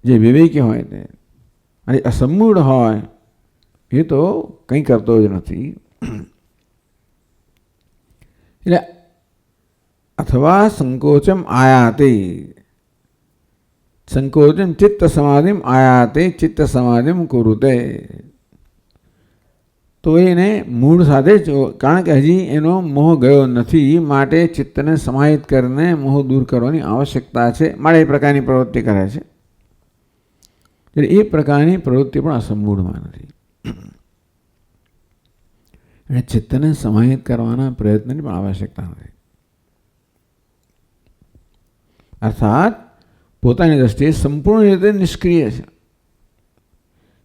જે વિવેકી હોય તે અને અસમૂઢ હોય એ તો કંઈ કરતો જ નથી. એટલે अथवा संकोचम आयाते, संकोचम चित्त समाधिम आयाते चित्त समाधिम कुरुते. तो એને મૂળ સાથે જ, કારણ કે હજી એનો મોહ ગયો નથી, માટે ચિત્તને સમાહિત કરીને મોહ દૂર કરવાની આવશ્યકતા છે, માટે એ પ્રકારની પ્રવૃત્તિ કરે છે. એટલે એ પ્રકારની પ્રવૃત્તિ પણ અસંમૂઢમાં નથી. અને ચિત્તને સમાહિત કરવાના પ્રયત્નની પણ આવશ્યકતા નથી. અર્થાત પોતાની દ્રષ્ટિએ સંપૂર્ણ રીતે નિષ્ક્રિય છે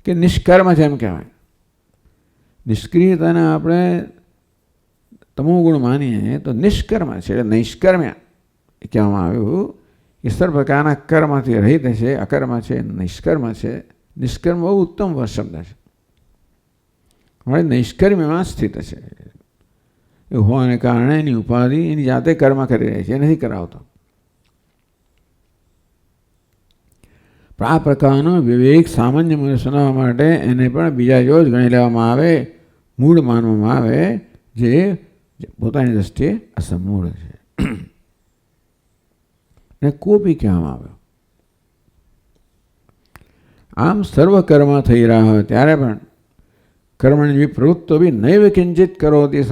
કે નિષ્કર્મ છે એમ કહેવાય. નિષ્ક્રિયતાને આપણે તમોગુણ માનીએ તો નિષ્કર્મ છે, એટલે નૈષ્કર્મ્ય કહેવામાં આવ્યું કે સર્વ પ્રકારના કર્મથી રહિત છે, અકર્મ છે, નિષ્કર્મ છે. નિષ્કર્મ બહુ ઉત્તમ શબ્દ છે. હવે નૈષ્કર્મ્યમાં સ્થિત છે. એવું હોવાને કારણે એની ઉપાધિ એની જાતે કર્મ કરી રહી છે, એ નથી કરાવતો. આ પ્રકારનો વિવેક સામાન્ય મનુષ્યના માટે એને પણ બીજા જો જ ગણી લેવામાં આવે, મૂળ માનવામાં આવે, જે પોતાની દ્રષ્ટિએ અસમૂળ છે. ને કોપી કહેવામાં આવ્યો. આમ સર્વ કર્મ થઈ રહ્યા હોય ત્યારે પણ કર્મની પ્રવૃત્તો બી નૈવ કિંચિત કરો તે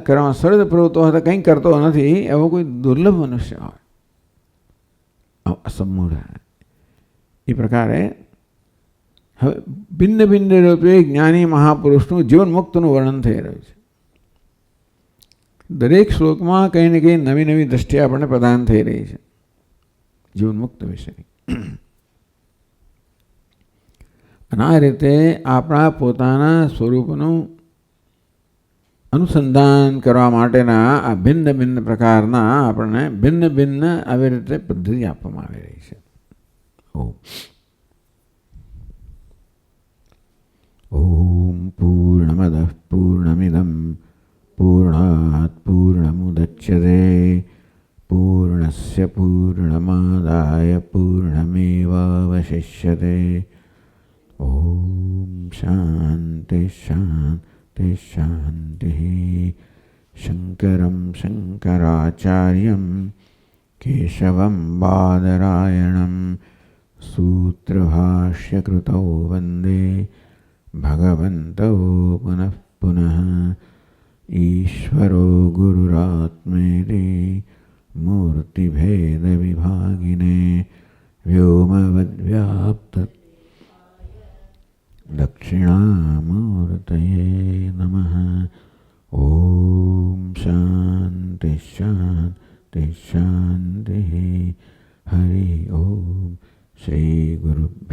કર્મ સર્વ પ્રવૃત્તો હોય તો કંઈ કરતો નથી, એવો કોઈ દુર્લભ મનુષ્ય હોય અસમૂળ. એ પ્રકારે હવે ભિન્ન ભિન્ન રૂપે જ્ઞાની મહાપુરુષનું જીવન મુક્તનું વર્ણન થઈ રહ્યું છે. દરેક શ્લોકમાં કંઈ ને કંઈ નવી નવી દ્રષ્ટિ આપણને પ્રદાન થઈ રહી છે જીવન મુક્ત વિશેની. અને આ રીતે આપણા પોતાના સ્વરૂપનું અનુસંધાન કરવા માટેના આ ભિન્ન ભિન્ન પ્રકારના આપણને ભિન્ન ભિન્ન આવી રીતે પદ્ધતિ આપવામાં આવી રહી છે. ઓમ પૂર્ણમદઃ પૂર્ણમિદં પૂર્ણાત પૂર્ણમુદચ્યતે પૂર્ણસ્ય પૂર્ણમાદાય પૂર્ણમેવાવશિષ્યતે. ઓમ શાંતિ શાંતિ શાંતિ. શંકરં શંકરાચાર્યં કેશવં બાદરાયણં સૂત્રભાષ્યકૃતૌ વંદે ભગવन्तौ પુનઃ પુનઃ. ઈશ્વરો ગુરુરાત્મેતિ મૂર્તિભેદવિભાગિને વ્યોમવદ્વ્યાપ્ત દક્ષિણામૂર્તયે નમઃ. ઓમ શાંતિ શાંતિ શાંતિ. હરિ ઓમ. શ્રી ગુરુભ્યો